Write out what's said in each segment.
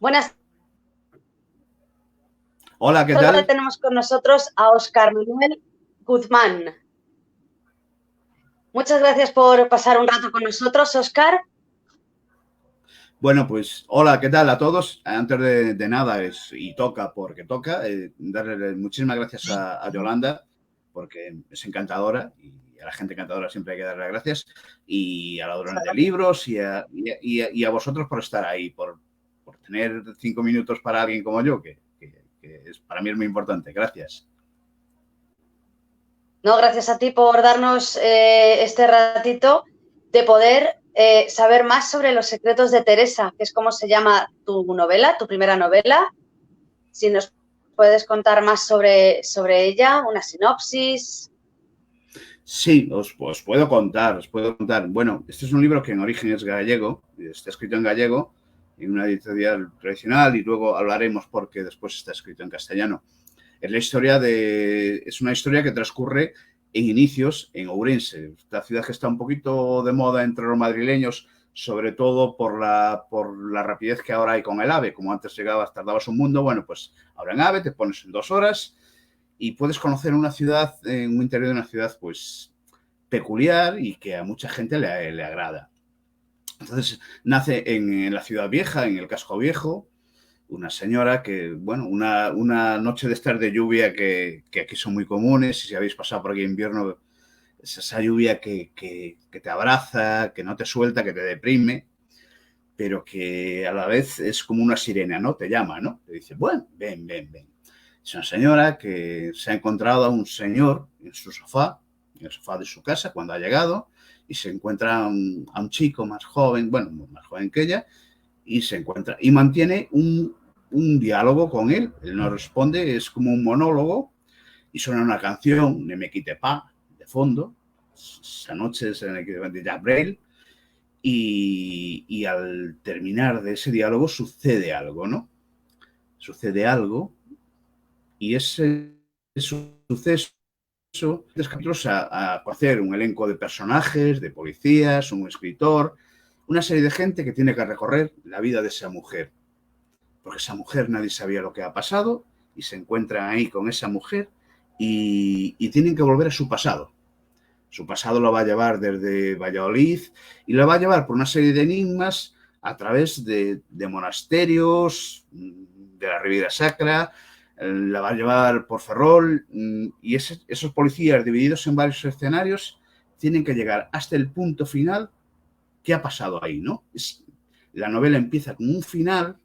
Buenas Hola, ¿qué tardes. Ahora tal? tenemos con nosotros a Óscar Manuel Guzmán. Muchas gracias por pasar un rato con nosotros, Óscar. Bueno, pues hola, ¿qué tal a todos? Antes de nada, y toca porque toca, darle muchísimas gracias a Yolanda, porque es encantadora y a la gente encantadora siempre hay que darle las gracias, y a Ladrones de Libros y a vosotros por estar ahí, por tener 5 minutos para alguien como yo, que para mí es muy importante. Gracias. No, gracias a ti por darnos este ratito de poder saber más sobre los secretos de Teresa, que es como se llama tu novela, tu primera novela. Si nos puedes contar más sobre ella, una sinopsis. Sí, os puedo contar, os puedo contar. Bueno, este es un libro que en origen es gallego, está escrito en gallego, en una editorial tradicional, y luego hablaremos porque después está escrito en castellano. Es una historia que transcurre en inicios en Ourense, esta ciudad que está un poquito de moda entre los madrileños, sobre todo por la rapidez que ahora hay con el AVE. Como antes tardabas un mundo, bueno, pues ahora en AVE te pones en 2 horas y puedes conocer una ciudad, un interior de una ciudad, pues peculiar y que a mucha gente le agrada. Entonces nace en la ciudad vieja, en el casco viejo, una señora que, bueno, una noche de estar de lluvia que aquí son muy comunes, y si habéis pasado por aquí en invierno, es esa lluvia que te abraza, que no te suelta, que te deprime, pero que a la vez es como una sirena, ¿no? Te llama, ¿no? Te dice, bueno, ven, ven, ven. Es una señora que se ha encontrado a un señor en su sofá, en el sofá de su casa, cuando ha llegado, y se encuentra a un chico más joven, bueno, más joven que ella, y se encuentra, y mantiene un diálogo con él. Él no responde, es como un monólogo, y suena una canción, Ne me quite pa, de fondo. Esa noche es en el que de Jack Brel, y al terminar de ese diálogo sucede algo, ¿no? Sucede algo, y ese suceso capítulos a hacer un elenco de personajes, de policías, un escritor, una serie de gente que tiene que recorrer la vida de esa mujer. Porque esa mujer nadie sabía lo que ha pasado, y se encuentran ahí con esa mujer, y tienen que volver a su pasado. Su pasado lo va a llevar desde Valladolid, y lo va a llevar por una serie de enigmas a través de monasterios, de la Riviera Sacra, la va a llevar por Ferrol, y esos policías divididos en varios escenarios tienen que llegar hasta el punto final. ¿Qué ha pasado ahí, no? La novela empieza con un final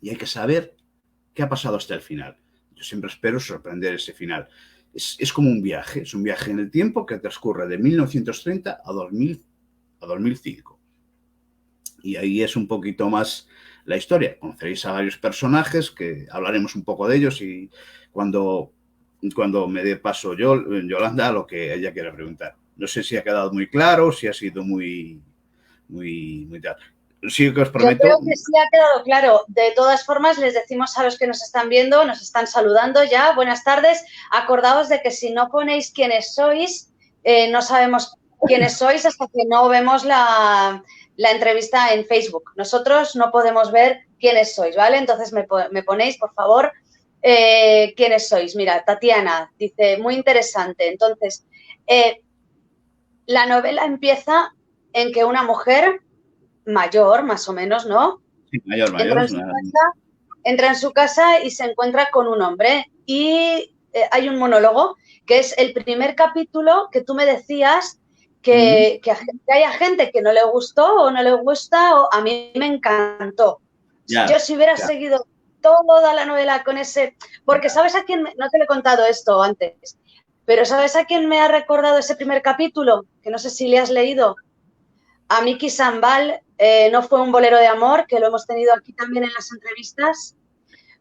y hay que saber qué ha pasado hasta el final. Yo siempre espero sorprender ese final. Es como un viaje, es un viaje en el tiempo que transcurre de 1930 a 2005. Y ahí es un poquito más la historia. Conoceréis a varios personajes que hablaremos un poco de ellos, y cuando me dé paso yo, Yolanda, a lo que ella quiera preguntar. No sé si ha quedado muy claro, si ha sido muy tal. Sí que os Yo creo prometo. que sí ha quedado claro. De todas formas, les decimos a los que nos están viendo, nos están saludando ya. Buenas tardes. Acordaos de que si no ponéis quiénes sois, no sabemos quiénes sois hasta que no vemos la entrevista en Facebook. Nosotros no podemos ver quiénes sois, ¿vale? Entonces me ponéis, por favor, quiénes sois. Mira, Tatiana dice, muy interesante. Entonces, la novela empieza en que una mujer mayor, más o menos, ¿no? Sí, mayor, Entra mayor. en su casa, entra en su casa y se encuentra con un hombre. Y hay un monólogo, que es el primer capítulo que tú me decías que haya gente que no le gustó o no le gusta, o a mí me encantó. Yo Ya, si hubiera ya, seguido toda la novela con ese... Porque ¿sabes a quién? No te lo he contado esto antes, pero ¿sabes a quién me ha recordado ese primer capítulo? Que no sé si le has leído. A Miki Sambal, no fue un bolero de amor, que lo hemos tenido aquí también en las entrevistas.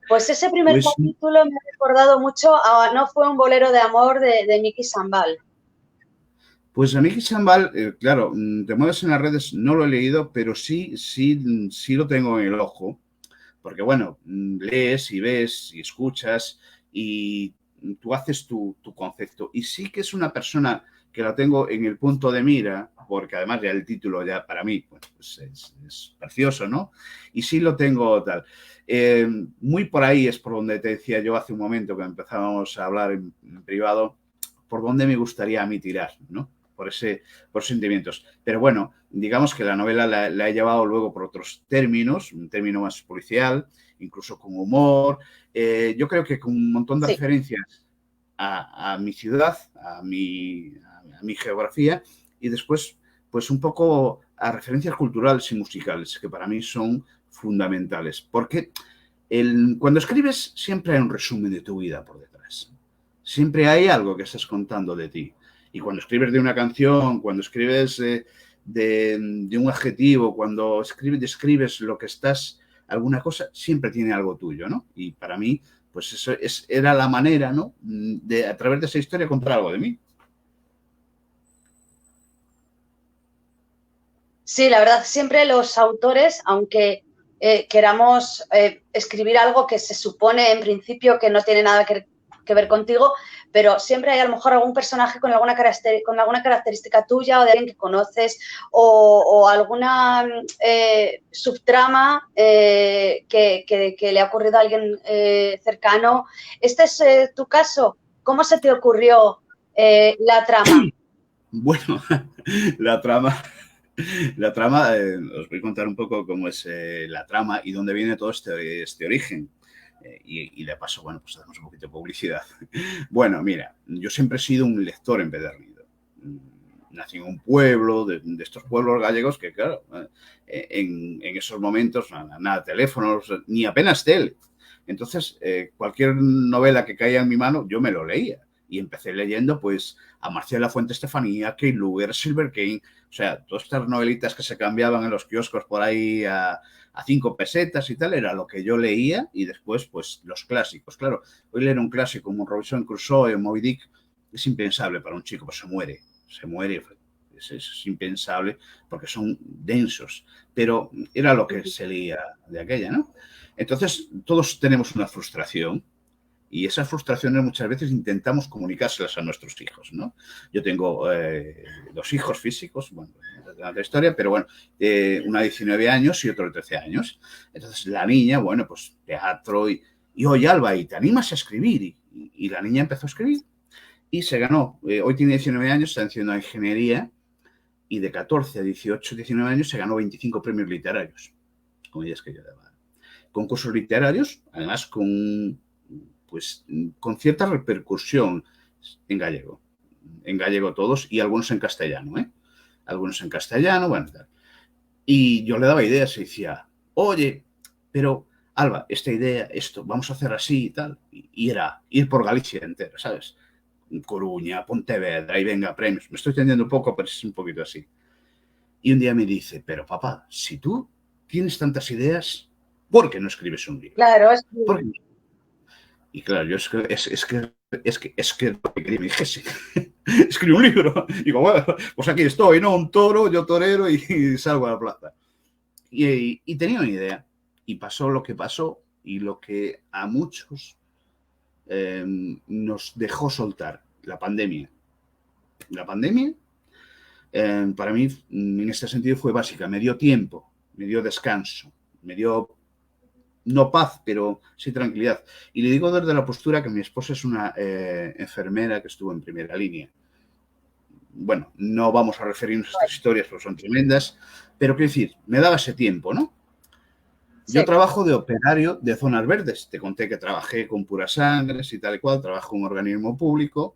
Pues ese primer pues, capítulo me ha recordado mucho a No fue un bolero de amor de Miki Sambal. pues a mí Chambal, claro, te mueves en las redes, no lo he leído, pero sí lo tengo en el ojo, porque bueno, lees y ves y escuchas, y tú haces tu concepto. Y sí que es una persona que la tengo en el punto de mira, porque además ya el título ya para mí pues es precioso, ¿no? Y sí lo tengo tal. Muy por ahí es por donde te decía yo hace un momento que empezábamos a hablar en privado, por dónde me gustaría a mí tirar, ¿no? Por sentimientos. Pero bueno, digamos que la novela la he llevado luego por otros términos, un término más policial, incluso con humor. Yo creo que con un montón de referencias a mi ciudad, a mi geografía, y después, pues un poco a referencias culturales y musicales, que para mí son fundamentales. Porque cuando escribes siempre hay un resumen de tu vida por detrás. Siempre hay algo que estás contando de ti. Y cuando escribes de una canción, cuando escribes de un adjetivo, cuando describes lo que estás, alguna cosa, siempre tiene algo tuyo, ¿no? Y para mí, pues eso era la manera, ¿no? De, a través de esa historia, contar algo de mí. Sí, la verdad, siempre los autores, aunque queramos escribir algo que se supone en principio que no tiene nada que ver contigo, pero siempre hay a lo mejor algún personaje con alguna característica tuya o de alguien que conoces o alguna subtrama que le ha ocurrido a alguien cercano. Este es tu caso. ¿Cómo se te ocurrió la trama? Bueno, la trama, os voy a contar un poco cómo es la trama y dónde viene todo este origen. Y de paso, bueno, pues hacemos un poquito de publicidad. Bueno, mira, yo siempre he sido un lector empedernido. Nací en un pueblo, de estos pueblos gallegos que, claro, en esos momentos, nada, teléfonos, ni apenas tele. Entonces, cualquier novela que caía en mi mano, yo me lo leía. Y empecé leyendo, pues, a Marcial Lafuente Estefanía, Kate Luger, Silver King, o sea, todas estas novelitas que se cambiaban en los kioscos por ahí a 5 pesetas y tal, era lo que yo leía, y después, pues, los clásicos. Claro, hoy leer un clásico como Robinson Crusoe o Moby Dick es impensable para un chico, pues se muere, es impensable porque son densos, pero era lo que se leía de aquella, ¿no? Entonces, todos tenemos una frustración, y esas frustraciones muchas veces intentamos comunicárselas a nuestros hijos, ¿no? Yo tengo 2 hijos físicos, bueno, de historia, pero bueno, una de 19 años y otro de 13 años. Entonces, la niña, bueno, pues teatro y oye, Alba, ¿y te animas a escribir? Y la niña empezó a escribir y se ganó. Hoy tiene 19 años, está haciendo ingeniería, y de 14 a 18, 19 años se ganó 25 premios literarios, con ellas que yo daba. Concursos literarios, además con cierta repercusión en gallego todos, y algunos en castellano, algunos en castellano, bueno, tal. Y yo le daba ideas y decía, oye, pero Alba, esta idea, esto, vamos a hacer así y tal, y era ir por Galicia entera, ¿sabes? Coruña, Pontevedra, y venga, premios. Me estoy entendiendo un poco, pero es un poquito así. Y un día me dice, pero papá, si tú tienes tantas ideas, ¿por qué no escribes un libro? Claro, ¿Por qué? Y claro, yo es que lo que quería me dijese. Escribí un libro. Y digo, bueno, pues aquí estoy, ¿no? Un toro, yo torero, y salgo a la plaza. Y tenía una idea. Y pasó lo que pasó, y lo que a muchos nos dejó soltar, la pandemia. La pandemia, para mí, en este sentido, fue básica. Me dio tiempo, me dio descanso, me dio no paz, pero sí tranquilidad. Y le digo desde la postura que mi esposa es una enfermera que estuvo en primera línea. Bueno, no vamos a referirnos a estas historias porque son tremendas, pero quiero decir, me daba ese tiempo, ¿no? Sí. Yo trabajo de operario de zonas verdes. Te conté que trabajé con Pura Sangres y tal y cual, trabajo en un organismo público,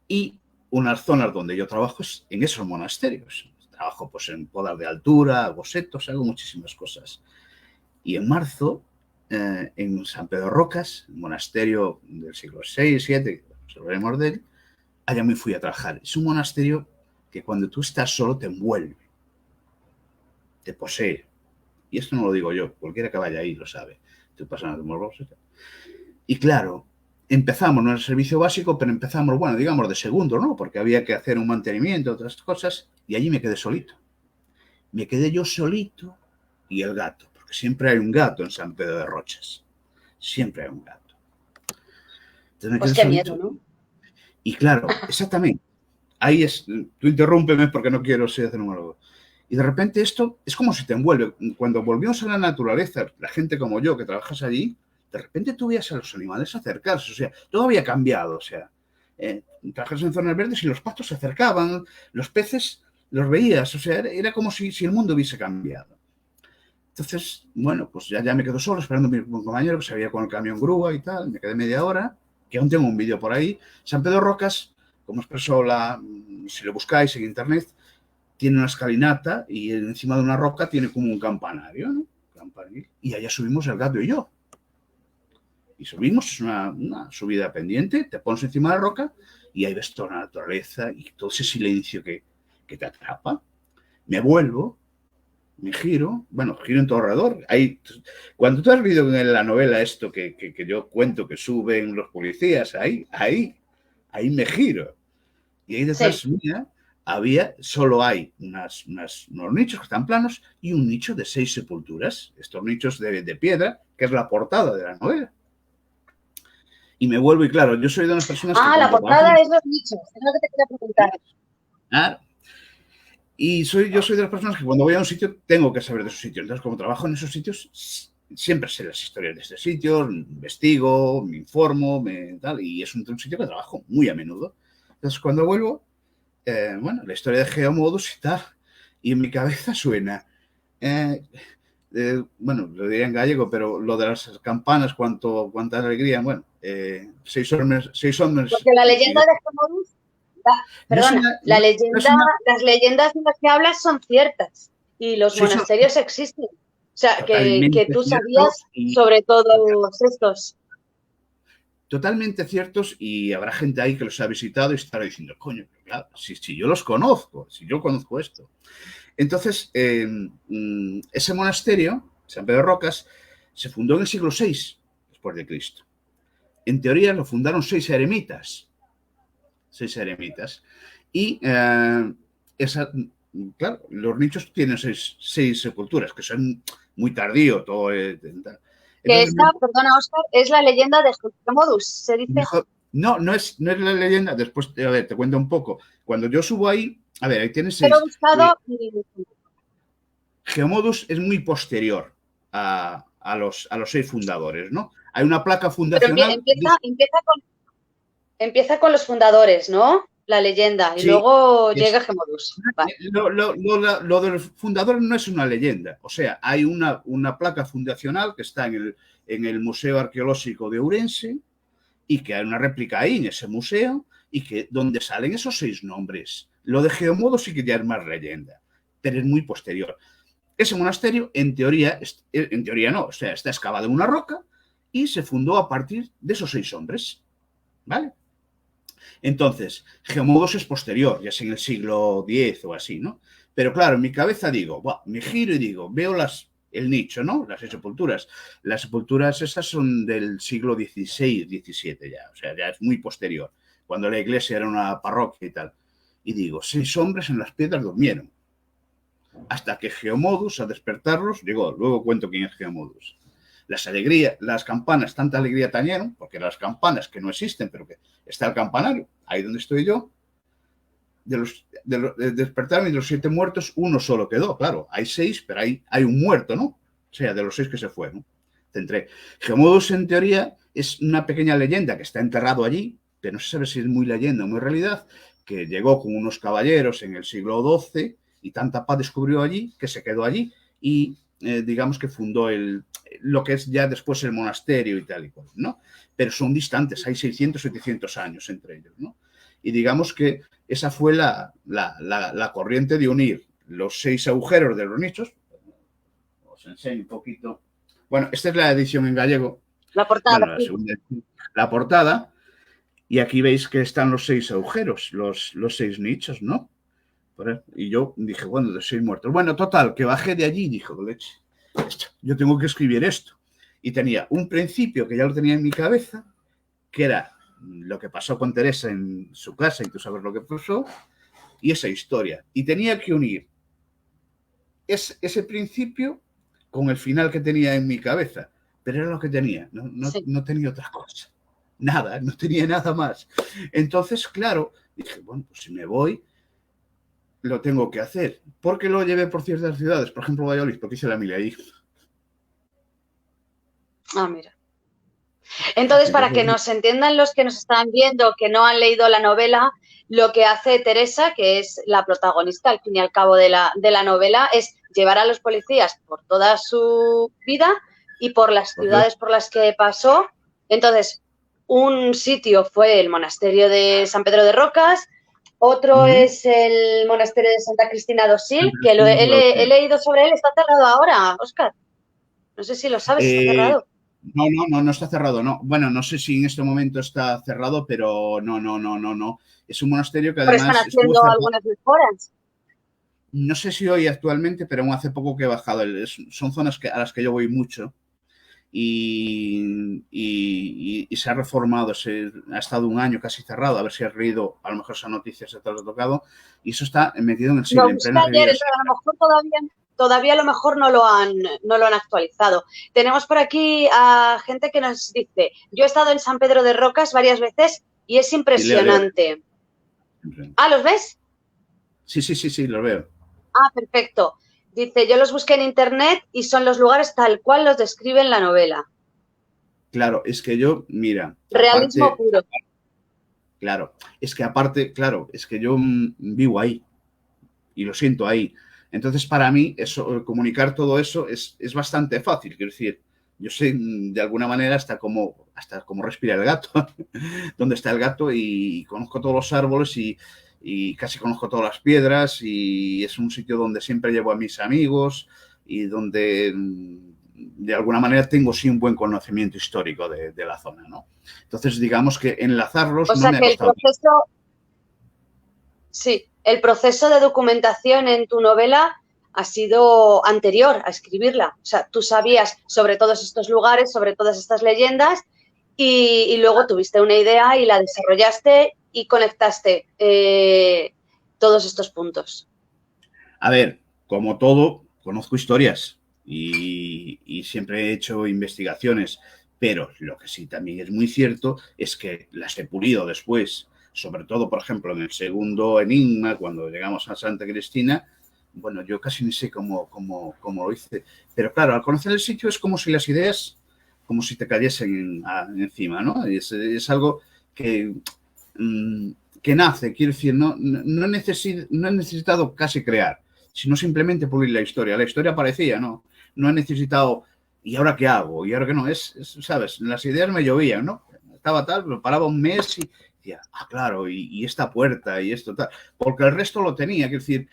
y unas zonas donde yo trabajo es en esos monasterios. Trabajo pues en podar de altura, bocetos, hago muchísimas cosas. Y en marzo, en San Pedro Rocas, monasterio del siglo VI, VII, hablaremos de él, allá me fui a trabajar. Es un monasterio que cuando tú estás solo te envuelve, te posee. Y esto no lo digo yo, cualquiera que vaya ahí lo sabe. Tú pasas de morboso. Y claro, empezamos, no era el servicio básico, pero empezamos, bueno, digamos de segundo, ¿no? Porque había que hacer un mantenimiento, otras cosas, y allí me quedé solito. Me quedé yo solito y el gato. Siempre hay un gato en San Pedro de Rochas. Siempre hay un gato. Entonces pues qué solito. Miedo, ¿no? Y claro, exactamente. ahí es, tú interrúmpeme porque no quiero ser hacer un monólogo. Y de repente esto es como si te envuelve. Cuando volvimos a la naturaleza, la gente como yo que trabajas allí, de repente tú veías a los animales acercarse, o sea, todo había cambiado, o sea, trabajas en zonas verdes y los patos se acercaban, los peces los veías, o sea, era como si el mundo hubiese cambiado. Entonces, bueno, pues ya me quedo solo esperando a mi compañero que se había con el camión grúa y tal, me quedé media hora, que aún tengo un vídeo por ahí. San Pedro Rocas, como expresó si lo buscáis en internet, tiene una escalinata y encima de una roca tiene como un campanario, ¿no? Y allá subimos el gato y yo. Y subimos, es una subida pendiente, te pones encima de la roca y ahí ves toda la naturaleza y todo ese silencio que te atrapa. Me vuelvo, me giro, bueno, giro en todo alrededor. Cuando tú has visto en la novela esto que yo cuento que suben los policías, ahí me giro. Y ahí detrás mía solo hay unos nichos que están planos y un nicho de 6 sepulturas, estos nichos de piedra, que es la portada de la novela. Y me vuelvo, y claro, yo soy de unas personas que... la portada es los nichos, es lo que te quería preguntar. Y yo soy de las personas que cuando voy a un sitio tengo que saber de esos sitios. Entonces, como trabajo en esos sitios, siempre sé las historias de este sitio, investigo, me informo, y es un sitio que trabajo muy a menudo. Entonces, cuando vuelvo, bueno, la historia de Geomodus y tal, y en mi cabeza suena, bueno, lo diría en gallego, pero lo de las campanas, cuánta alegría, bueno, 6 hombres... Porque la leyenda de Geomodus, perdona, las leyendas de las que hablas son ciertas y los monasterios existen. O sea, que tú sabías sobre todos estos. Totalmente ciertos, y habrá gente ahí que los ha visitado y estará diciendo, coño, claro, si yo los conozco, si yo conozco esto. Entonces, ese monasterio, San Pedro Rocas, se fundó en el siglo VI después de Cristo. En teoría lo fundaron 6 eremitas. 6 eremitas. Y claro, los nichos tienen 6 sepulturas, que son muy tardío todo. Que esta, perdona, Óscar, es la leyenda de Geomodus, se dice. No es la leyenda. Después, a ver, te cuento un poco. Cuando yo subo ahí, a ver, ahí tienes 6. Pero he buscado Geomodus es muy posterior a los 6 fundadores, ¿no? Hay una placa fundacional. Pero empieza con los fundadores, ¿no? La leyenda, y luego llega Geomodus. Vale. Lo de los fundadores no es una leyenda. O sea, hay una placa fundacional que está en el Museo Arqueológico de Ourense y que hay una réplica ahí en ese museo y que donde salen esos 6 nombres. Lo de Geomodus sí que ya es más leyenda, pero es muy posterior. Ese monasterio, en teoría no, o sea, está excavado en una roca y se fundó a partir de esos 6 hombres, ¿vale? Entonces, Geomodus es posterior, ya es en el siglo X o así, ¿no? Pero claro, en mi cabeza digo, me giro y digo, veo el nicho, ¿no? Las sepulturas. Las sepulturas esas son del siglo XVI, XVII ya, o sea, ya es muy posterior, cuando la iglesia era una parroquia y tal. Y digo, 6 hombres en las piedras durmieron. Hasta que Geomodus, a despertarlos, llegó. Luego cuento quién es Geomodus. Las campanas, tanta alegría tañeron, porque las campanas que no existen, pero que está el campanario, ahí donde estoy yo, de despertaron y de los 7 muertos, uno solo quedó. Claro, hay 6, pero hay un muerto, ¿no? O sea, de los 6 que se fue, ¿no? Geomodus, en teoría, es una pequeña leyenda que está enterrado allí, pero no se sabe si es muy leyenda o muy realidad, que llegó con unos caballeros en el siglo XII y tanta paz descubrió allí que se quedó allí y digamos que fundó lo que es ya después el monasterio y tal y cual, ¿no? Pero son distantes, hay 600, 700 años entre ellos, ¿no? Y digamos que esa fue la corriente de unir los 6 agujeros de los nichos. Os enseño un poquito. Bueno, esta es la edición en gallego. La portada. Bueno, la portada. Y aquí veis que están los 6 agujeros, los 6 nichos, ¿no? Y yo dije, bueno, de 6 muertos. Bueno, total, que bajé de allí y dije, leche, yo tengo que escribir esto. Y tenía un principio que ya lo tenía en mi cabeza, que era lo que pasó con Teresa en su casa, y tú sabes lo que pasó, y esa historia. Y tenía que unir ese principio con el final que tenía en mi cabeza. Pero era lo que tenía, no tenía otra cosa. Nada, no tenía nada más. Entonces, claro, Dije, bueno, pues si me voy, lo tengo que hacer. ¿Por qué lo llevé por ciertas ciudades? Por ejemplo, Valladolid, porque hice la mili ahí. Ah, mira. Entonces, para que Entonces, nos entiendan los que nos están viendo, que no han leído la novela, lo que hace Teresa, que es la protagonista al fin y al cabo de la novela, es llevar a los policías por toda su vida y por las ciudades por las que pasó. Entonces, un sitio fue el monasterio de San Pedro de Rocas, otro es el monasterio de Santa Cristina d'Ossil, que he leído sobre él, está cerrado ahora, Óscar. No sé si lo sabes, está cerrado. No está cerrado, no. Bueno, no sé si en este momento está cerrado, pero no. Es un monasterio que Pero están además estuvo haciendo cerrado. algunas mejoras. No sé si hoy actualmente, pero aún hace poco que he bajado. Son zonas a las que yo voy mucho y se ha reformado. Ha estado un año casi cerrado. A ver si has leído, a lo mejor esa noticia se te ha tocado. Y eso está metido en el siglo, en plena Ayer, Riviera. a lo mejor todavía a lo mejor no lo han actualizado. Tenemos por aquí a gente que nos dice, yo he estado en San Pedro de Rocas varias veces y es impresionante. Ah, ¿los ves? Sí, los veo. Ah, perfecto. Dice, yo los busqué en internet y son los lugares tal cual los describe en la novela. Claro, es que yo, mira, Realismo aparte, puro. claro, es que aparte, claro, es que yo vivo ahí y lo siento ahí. Entonces, para mí, eso, comunicar todo eso es bastante fácil. Quiero decir, yo sé de alguna manera hasta cómo respira el gato, dónde está el gato, y conozco todos los árboles y casi conozco todas las piedras, y es un sitio donde siempre llevo a mis amigos y donde de alguna manera tengo sí un buen conocimiento histórico de la zona, ¿no? Entonces, digamos que enlazarlos O no sea me ha que el costado. proceso, sí, el proceso de documentación en tu novela ha sido anterior a escribirla. O sea, tú sabías sobre todos estos lugares, sobre todas estas leyendas y luego tuviste una idea y la desarrollaste y conectaste todos estos puntos. A ver, como todo, conozco historias y siempre he hecho investigaciones, pero lo que sí también es muy cierto es que las he pulido después, sobre todo, por ejemplo, en el segundo enigma, cuando llegamos a Santa Cristina. Bueno, yo casi ni sé cómo lo hice, pero claro, al conocer el sitio es como si las ideas, como si te cayesen encima, ¿no? Es algo que, que nace, quiero decir, no he necesitado casi crear, sino simplemente pulir la historia. La historia aparecía, ¿no? No he necesitado, ¿y ahora qué hago? ¿Y ahora qué no? ¿Sabes? Las ideas me llovían, ¿no? Estaba tal, lo paraba un mes y decía, claro, y esta puerta y esto tal. Porque el resto lo tenía, quiero decir,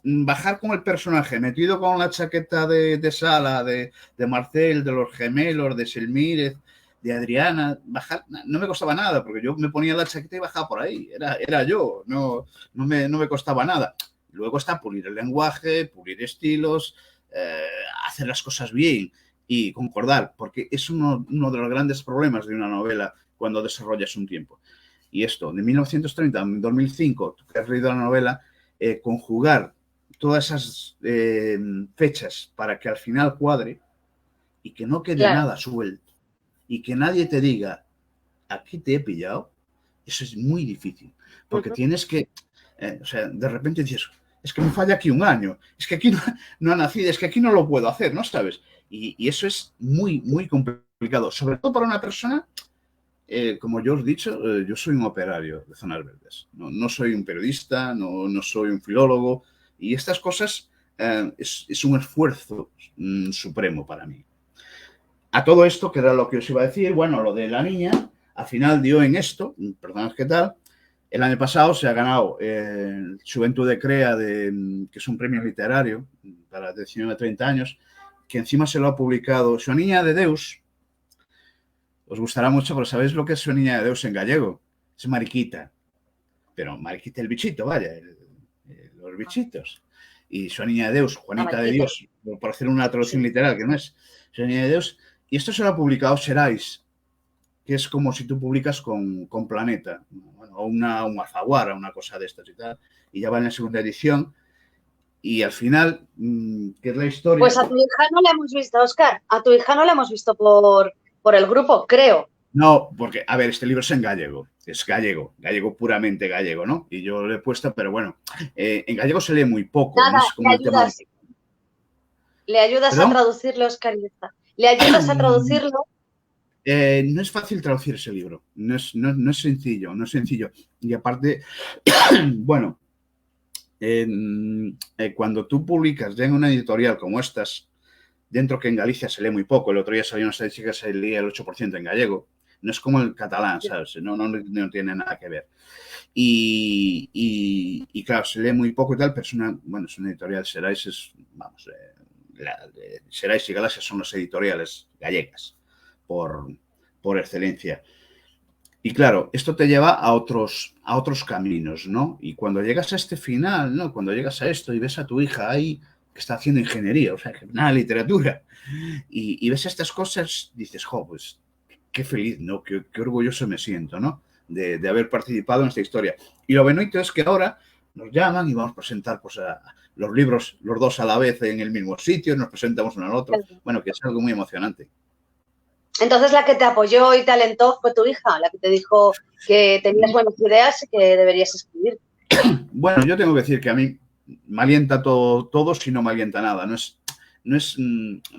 bajar con el personaje, metido con la chaqueta de Sala, de Marcel, de los gemelos, de Selmírez, de Adriana, bajar no me costaba nada, porque yo me ponía la chaqueta y bajaba por ahí, era yo, no me costaba nada. Luego está pulir el lenguaje, pulir estilos, hacer las cosas bien y concordar, porque es uno de los grandes problemas de una novela cuando desarrollas un tiempo. Y esto, de 1930 a 2005, tú que has leído la novela, conjugar todas esas fechas para que al final cuadre y que no quede nada suelto y que nadie te diga, aquí te he pillado, eso es muy difícil, porque tienes que, o sea, de repente dices, es que me falla aquí un año, es que aquí no ha nacido, es que aquí no lo puedo hacer, ¿no sabes? Y eso es muy, muy complicado, sobre todo para una persona, como yo os he dicho, yo soy un operario de Zonas Verdes, no soy un periodista, no soy un filólogo, y estas cosas es un esfuerzo supremo para mí. A todo esto, que era lo que os iba a decir, bueno, lo de la niña, al final dio en esto, perdón, ¿qué tal? El año pasado se ha ganado Juventud de Crea, que es un premio literario para 19 a 30 años, que encima se lo ha publicado Su Niña de Deus. Os gustará mucho, pero ¿sabéis lo que es Su Niña de Deus en gallego? Es Mariquita. Pero Mariquita el bichito, vaya, los bichitos. Y Su Niña de Deus, Juanita de Dios, por hacer una traducción literal, que no es Su Niña de Deus. Y esto se lo ha publicado Serais, que es como si tú publicas con Planeta, bueno, o un Alfaguara, una cosa de estas y tal, y ya va en la segunda edición, y al final, ¿qué es la historia? Pues a tu hija no la hemos visto, Óscar, a tu hija no la hemos visto por el grupo, creo. No, porque, a ver, este libro es gallego, puramente gallego, ¿no? Y yo lo he puesto, pero bueno, en gallego se lee muy poco, no Nada, es como el tema de... le ayudas a ¿Perdón? traducirlo, Oscar Ieza. ¿Le ayudas a traducirlo? No es fácil traducir ese libro, no es sencillo, no es sencillo. Y aparte, bueno, cuando tú publicas ya en una editorial como estas, dentro que en Galicia se lee muy poco, el otro día salió una estadística que se leía el 8% en gallego, no es como el catalán, ¿sabes? No tiene nada que ver. Y claro, se lee muy poco y tal, pero es una editorial, Serais vamos, Serais y Galaxia son las editoriales gallegas, por, por excelencia. Y claro, esto te lleva a otros caminos, ¿no? Y cuando llegas a este final, ¿no? Cuando llegas a esto y ves a tu hija ahí que está haciendo ingeniería, o sea, nada, literatura, y ves estas cosas, dices, jo, pues qué feliz, ¿no? Qué orgulloso me siento, ¿no? De haber participado en esta historia. Y lo bonito es que ahora nos llaman y vamos a presentar pues, a los libros, los dos a la vez en el mismo sitio, nos presentamos uno al otro. Bueno, que es algo muy emocionante. Entonces la que te apoyó y te alentó fue tu hija, la que te dijo que tenías buenas ideas y que deberías escribir. Bueno, yo tengo que decir que a mí me alienta todo si no me alienta nada.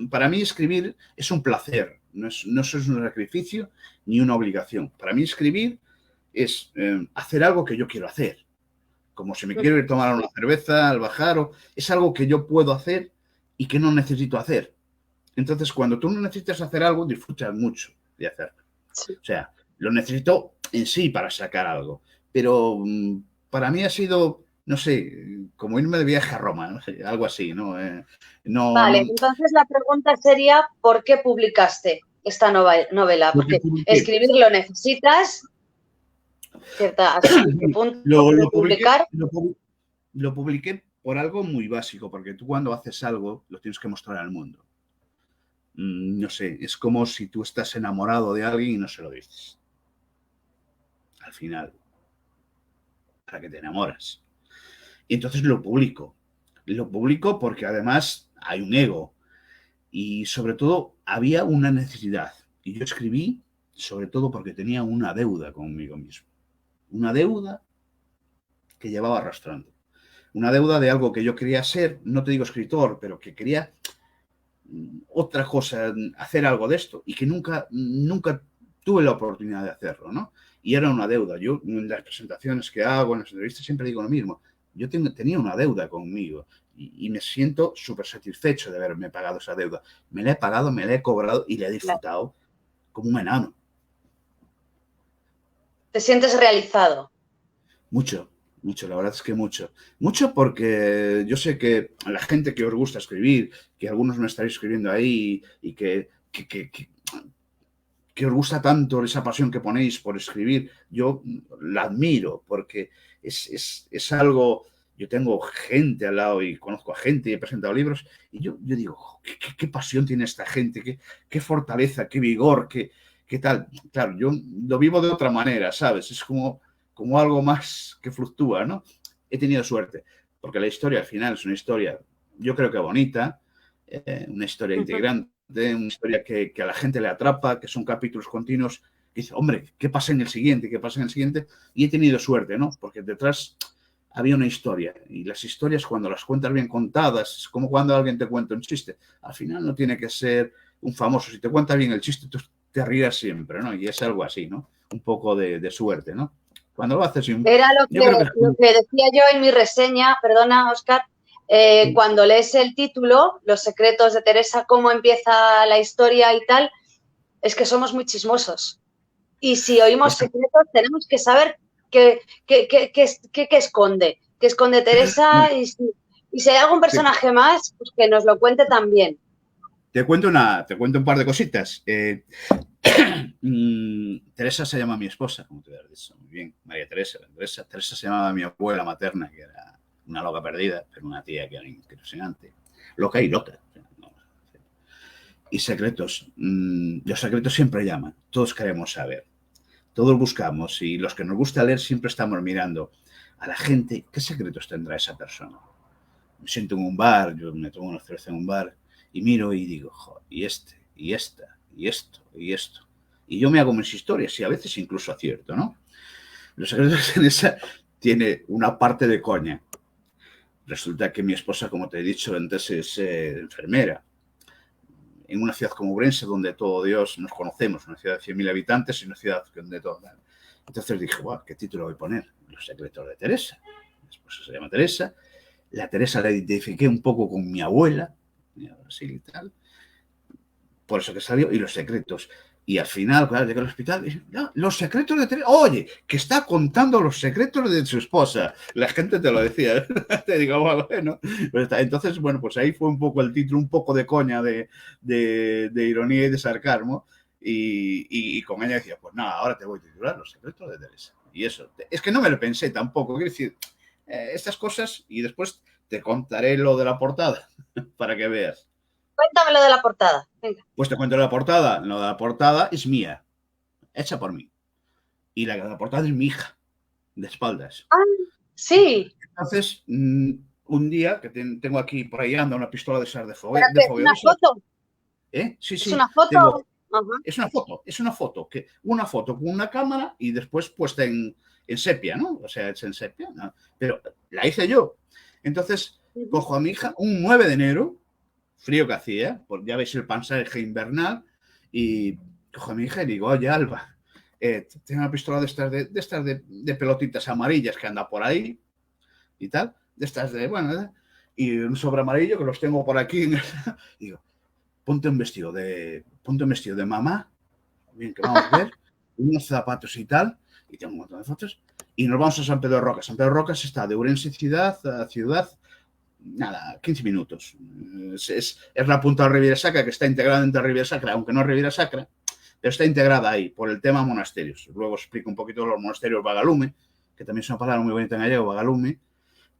Para mí escribir es un placer, no es un sacrificio ni una obligación. Para mí escribir es hacer algo que yo quiero hacer. Como si me quiero ir a tomar una cerveza al bajar, es algo que yo puedo hacer y que no necesito hacer. Entonces, cuando tú no necesitas hacer algo, disfrutas mucho de hacerlo. Sí. O sea, lo necesito en sí para sacar algo. Pero para mí ha sido, no sé, como irme de viaje a Roma, no sé, algo así, ¿no? Vale, entonces la pregunta sería, ¿por qué publicaste esta novela? Porque escribir lo necesitas, hasta cierto punto de publicar. Lo publiqué por algo muy básico, porque tú cuando haces algo lo tienes que mostrar al mundo. No sé, es como si tú estás enamorado de alguien y no se lo dices. Al final, para que te enamoras. Y entonces lo publico. Lo publico porque además hay un ego y sobre todo había una necesidad. Y yo escribí sobre todo porque tenía una deuda conmigo mismo. Una deuda que llevaba arrastrando. Una deuda de algo que yo quería ser, no te digo escritor, pero que quería otra cosa, hacer algo de esto y que nunca tuve la oportunidad de hacerlo, ¿no? Y era una deuda. Yo en las presentaciones que hago, en las entrevistas, siempre digo lo mismo. Yo tenía una deuda conmigo y me siento súper satisfecho de haberme pagado esa deuda. Me la he pagado, me la he cobrado y la he disfrutado como un enano. ¿Te sientes realizado? Mucho, la verdad es que mucho. Mucho porque yo sé que a la gente que os gusta escribir, que algunos me estaréis escribiendo ahí y que os gusta tanto esa pasión que ponéis por escribir, yo la admiro porque es algo, yo tengo gente al lado y conozco a gente y he presentado libros y yo digo, qué pasión tiene esta gente, qué fortaleza, qué vigor, qué tal. Claro, yo lo vivo de otra manera, ¿sabes? Es como algo más que fluctúa, ¿no? He tenido suerte porque la historia al final es una historia, yo creo que bonita, una historia integrante, una historia que a la gente le atrapa, que son capítulos continuos, que dice, hombre, ¿qué pasa en el siguiente? ¿Qué pasa en el siguiente? Y he tenido suerte, ¿no? Porque detrás había una historia y las historias cuando las cuentas bien contadas, es como cuando alguien te cuenta un chiste, al final no tiene que ser un famoso, si te cuenta bien el chiste, tú te rías siempre, ¿no? Y es algo así, ¿no? Un poco de suerte, ¿no? Cuando lo haces... Era lo que decía yo en mi reseña, perdona, Oscar, cuando lees el título, Los secretos de Teresa, cómo empieza la historia y tal, es que somos muy chismosos. Y si oímos secretos, tenemos que saber qué esconde. ¿Qué esconde Teresa? Y si hay algún personaje más, pues que nos lo cuente también. Te cuento un par de cositas. Teresa se llama mi esposa, como te habías dicho. Muy bien, María Teresa. Teresa se llamaba mi abuela materna, que era una loca perdida, pero una tía que era impresionante. Loca y loca. Y secretos. Los secretos siempre llaman. Todos queremos saber. Todos buscamos. Y los que nos gusta leer siempre estamos mirando a la gente. ¿Qué secretos tendrá esa persona? Me siento en un bar, yo me tomo una cerveza en un bar y miro y digo, joder, y esta, y esto, y esto. Y yo me hago mis historias y a veces incluso acierto, ¿no? Los secretos de Teresa tiene una parte de coña. Resulta que mi esposa, como te he dicho antes, es enfermera. En una ciudad como Ourense, donde todo Dios nos conocemos, una ciudad de 100.000 habitantes y una ciudad donde todo... Entonces dije, wow, ¿qué título voy a poner? Los secretos de Teresa. Mi esposa se llama Teresa. La Teresa la identifiqué un poco con mi abuela, así y tal. Por eso que salió, y los secretos. Y al final, claro, llegué al hospital y dije, no, los secretos de Teresa. Oye, que está contando los secretos de su esposa. La gente te lo decía. Te digo, bueno. Entonces, bueno, pues ahí fue un poco el título, un poco de coña, de ironía y de sarcasmo. Y con ella decía, pues nada, ahora te voy a titular Los secretos de Teresa. Y eso, es que no me lo pensé tampoco. Quiero decir, estas cosas, y después te contaré lo de la portada para que veas. Cuéntame lo de la portada. Venga. Pues te cuento la portada. Lo de la portada es mía, hecha por mí. Y la de la portada es mi hija, de espaldas. Ah, sí. Entonces, un día que tengo aquí por ahí anda una pistola de esas de ¿Pero qué, es una fogueo. foto? Sí, ¿Es sí. una foto? Ajá. Es una foto con una cámara y después puesta en sepia, ¿no? O sea, hecha en sepia, ¿no? Pero la hice yo. Entonces, cojo a mi hija un 9 de enero, frío que hacía, pues ya veis el paisaje invernal, y cojo a mi hija y digo, oye, Alba, tengo una pistola de estas de pelotitas amarillas que anda por ahí y tal, de estas de, bueno, y un sobre amarillo que los tengo por aquí. Y digo, ponte un vestido de mamá, bien que vamos a ver, unos zapatos y tal, y tengo un montón de fotos, y nos vamos a San Pedro de Rocas. San Pedro de Rocas está de Ourense ciudad a ciudad, nada, 15 minutos. Es la punta de Riviera Sacra, que está integrada dentro de Riviera Sacra, aunque no es Riviera Sacra, pero está integrada ahí por el tema monasterios. Luego os explico un poquito los monasterios Bagalume, que también es una palabra muy bonita en gallego, Bagalume,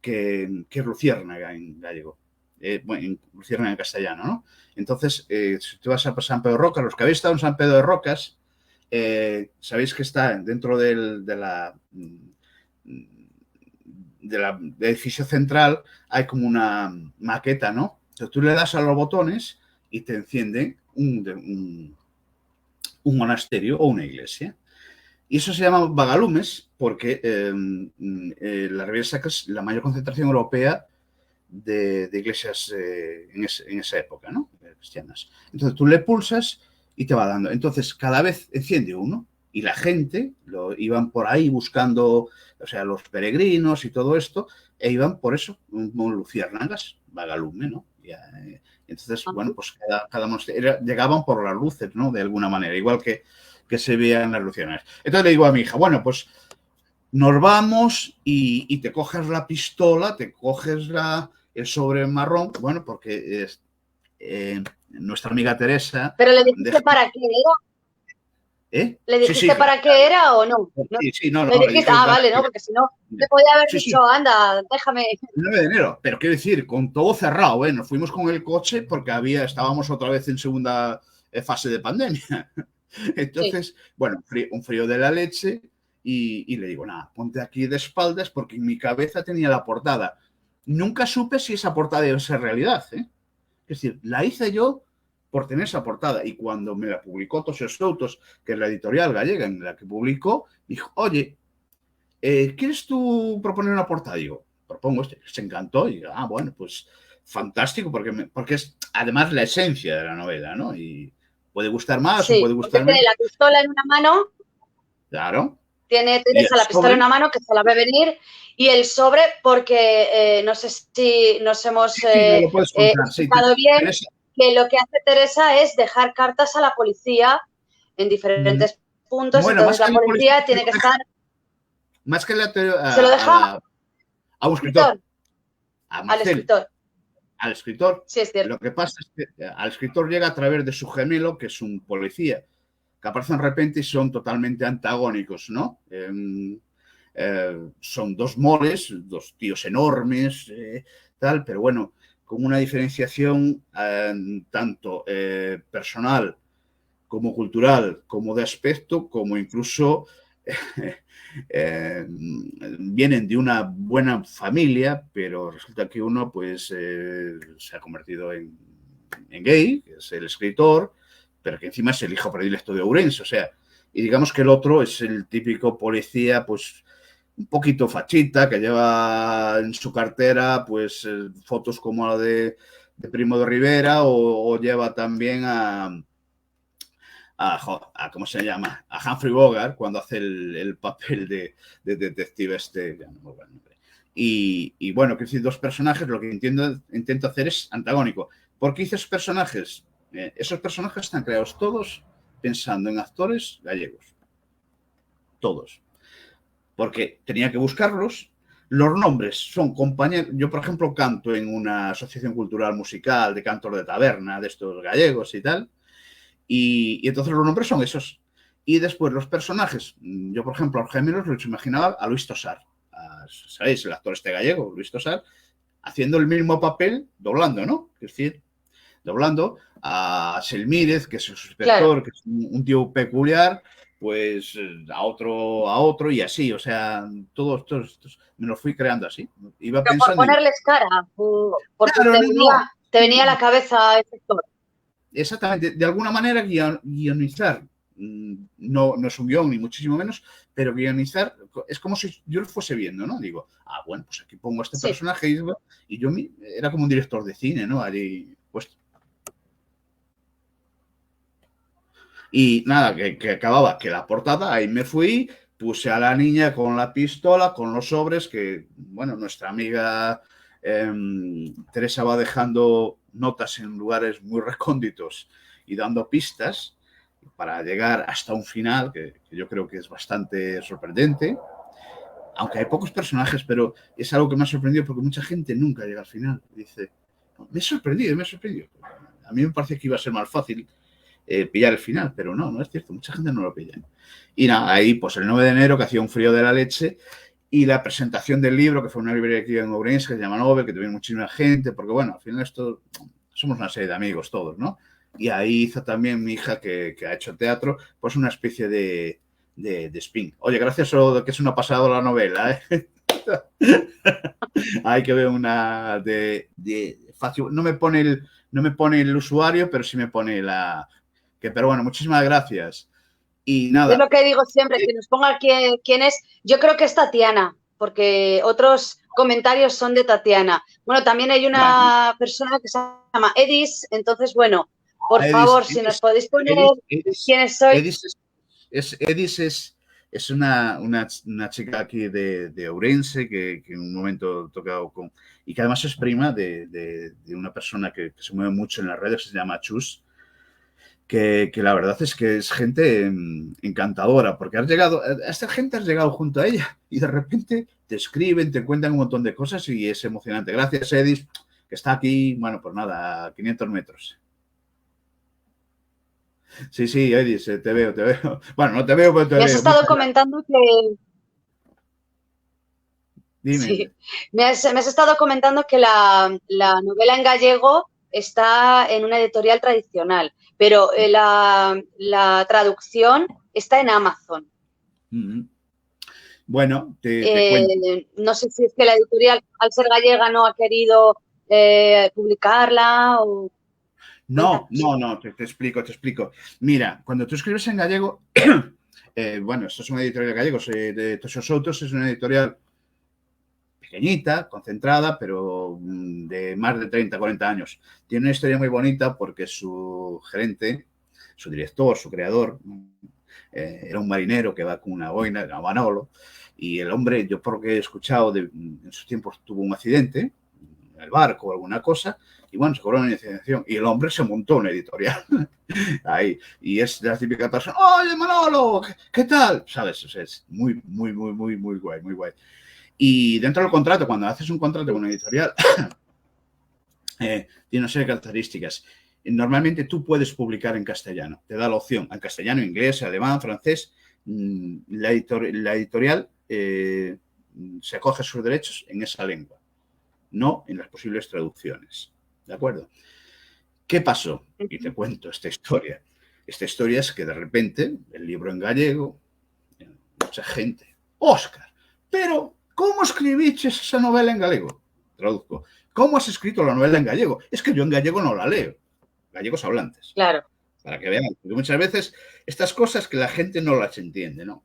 que es luciérnaga en gallego. Bueno, en luciérnaga en castellano, ¿no? Entonces, si tú vas a San Pedro de Rocas, los que habéis estado en San Pedro de Rocas, sabéis que está dentro del edificio central, hay como una maqueta, ¿no? Entonces, tú le das a los botones y te encienden un monasterio o una iglesia. Y eso se llama Bagalumes porque la Riviera Sacra es la mayor concentración europea de iglesias en esa época, ¿no? Cristianas. Entonces tú le pulsas y te va dando. Entonces cada vez enciende uno y la gente iban por ahí buscando, o sea, los peregrinos y todo esto, e iban por eso, como luciérnagas, Bagalume, ¿no? Entonces, bueno, pues cada monasterio llegaban por las luces, ¿no? De alguna manera, igual que se veían las luciérnagas. Entonces le digo a mi hija, bueno, pues nos vamos y te coges la pistola, te coges el sobre marrón, bueno, porque es, nuestra amiga Teresa... ¿Pero le dijiste para qué era? ¿Le dijiste sí, para qué era o no? Sí, no. ¿Le dijiste? Vale, ¿no? Porque si no, te podía haber dicho, anda, déjame. El 9 de enero, pero quiero decir, con todo cerrado, ¿eh? Nos fuimos con el coche porque estábamos otra vez en segunda fase de pandemia. Entonces, bueno, un frío de la leche y le digo, nada, ponte aquí de espaldas porque en mi cabeza tenía la portada. Nunca supe si esa portada iba a ser realidad, ¿eh? Es decir, la hice yo por tener esa portada y cuando me la publicó Tosos Soutos, que es la editorial gallega en la que publicó, dijo, oye, ¿quieres tú proponer una portada? Digo, propongo este. Se encantó y bueno, pues fantástico porque es además la esencia de la novela, ¿no? Y puede gustar más o puede gustar menos. Tiene la pistola en una mano. Claro. Tiene Teresa la pistola en una mano, que se la ve venir, y el sobre, porque no sé si nos hemos explicado bien, Teresa. Que lo que hace Teresa es dejar cartas a la policía en diferentes puntos, bueno, entonces la policía tiene que estar... Más que ¿se lo deja? A un escritor. Al escritor. Al escritor. Sí, es cierto. Lo que pasa es que al escritor llega a través de su gemelo, que es un policía, que aparecen de repente y son totalmente antagónicos, ¿no? Son dos moles, dos tíos enormes, tal, pero bueno, con una diferenciación tanto personal como cultural, como de aspecto, como incluso vienen de una buena familia, pero resulta que uno pues se ha convertido en gay, que es el escritor, pero que encima es el hijo predilecto de Ourense, o sea, y digamos que el otro es el típico policía, pues, un poquito fachita, que lleva en su cartera, pues, fotos como la de Primo de Rivera, o lleva también ¿cómo se llama? A Humphrey Bogart, cuando hace el papel de detective ya no me acuerdo el nombre. Y bueno, que decir, dos personajes, lo que intento hacer es antagónico. ¿Por qué hice esos personajes? Esos personajes están creados todos pensando en actores gallegos. Todos. Porque tenía que buscarlos. Los nombres son compañeros. Yo, por ejemplo, canto en una asociación cultural musical de cantor de taberna, de estos gallegos y tal. Y entonces los nombres son esos. Y después los personajes. Yo, por ejemplo, a los gemelos los imaginaba a Luis Tosar. ¿Sabéis? El actor este gallego, Luis Tosar, haciendo el mismo papel, doblando, ¿no? Es decir, doblando a Selmírez, que es su inspector, claro, que es un tío peculiar, pues a otro y así, o sea, todos me lo fui creando así. Iba pero pensando por ponerles cara, porque claro, te venía a la cabeza ese actor. Exactamente, de alguna manera guionizar, no es un guión ni muchísimo menos, pero guionizar es como si yo lo fuese viendo, ¿no? Digo, bueno, pues aquí pongo a este personaje y yo era como un director de cine, ¿no? Allí puesto. Y nada, que acababa, que la portada, ahí me fui, puse a la niña con la pistola, con los sobres, que, bueno, nuestra amiga Teresa va dejando notas en lugares muy recónditos y dando pistas para llegar hasta un final, que yo creo que es bastante sorprendente. Aunque hay pocos personajes, pero es algo que me ha sorprendido porque mucha gente nunca llega al final. Dice, me he sorprendido. A mí me parece que iba a ser más fácil pillar el final, pero no es cierto, mucha gente no lo pilla. Y nada, ahí pues el 9 de enero, que hacía un frío de la leche, y la presentación del libro, que fue una librería aquí en Ourense, que se llama Nobel, que tuvieron muchísima gente, porque bueno, al final esto somos una serie de amigos todos, ¿no? Y ahí hizo también mi hija, que ha hecho teatro, pues una especie de spin. Oye, gracias a lo que es una pasada la novela, ¿eh? Hay que ver una de fácil. No me pone el usuario, pero sí me pone pero bueno, muchísimas gracias. Y nada. Es lo que digo siempre, que nos ponga quién es. Yo creo que es Tatiana, porque otros comentarios son de Tatiana. Bueno, también hay una persona que se llama Edis, entonces, bueno, por favor, si nos podéis poner quiénes sois. Edis es una chica aquí de Ourense que en un momento he tocado con... Y que además es prima de una persona que se mueve mucho en las redes, que se llama Chus, que la verdad es que es gente encantadora, porque esta gente has llegado junto a ella y de repente te escriben, te cuentan un montón de cosas y es emocionante. Gracias, Edis, que está aquí, bueno, pues nada, a 500 metros. Sí, Edis, te veo. Bueno, no te veo, pero te veo. Me has estado comentando que... Dime. Sí. Me has estado comentando que la novela en gallego está en una editorial tradicional, pero la traducción está en Amazon. Bueno, te cuento. No sé si es que la editorial, al ser gallega, no ha querido publicarla o... No, te explico. Mira, cuando tú escribes en gallego, bueno, esto es una editorial de gallegos, de Toxos Soutos, es una editorial pequeñita, concentrada, pero de más de 30, 40 años. Tiene una historia muy bonita porque su gerente, su director, su creador, era un marinero que va con una boina, era Manolo, y el hombre, yo por lo que he escuchado, en sus tiempos tuvo un accidente en el barco o alguna cosa, y bueno, se cobró una indemnización, y el hombre se montó una editorial ahí, y es de la típica persona, oye Manolo, ¿qué tal? ¿Sabes? O sea, es muy guay, muy guay. Y dentro del contrato, cuando haces un contrato con una editorial, tiene una serie de características. Normalmente tú puedes publicar en castellano, te da la opción, en castellano, inglés, alemán, francés. La editorial se acoge sus derechos en esa lengua, no en las posibles traducciones. ¿De acuerdo? ¿Qué pasó? Y te cuento esta historia. Esta historia es que de repente el libro en gallego, mucha gente, Óscar, pero ¿cómo escribiches esa novela en gallego? Traduzco. ¿Cómo has escrito la novela en gallego? Es que yo en gallego no la leo. Gallegos hablantes. Claro. para que vean. Porque muchas veces estas cosas que la gente no las entiende, ¿no?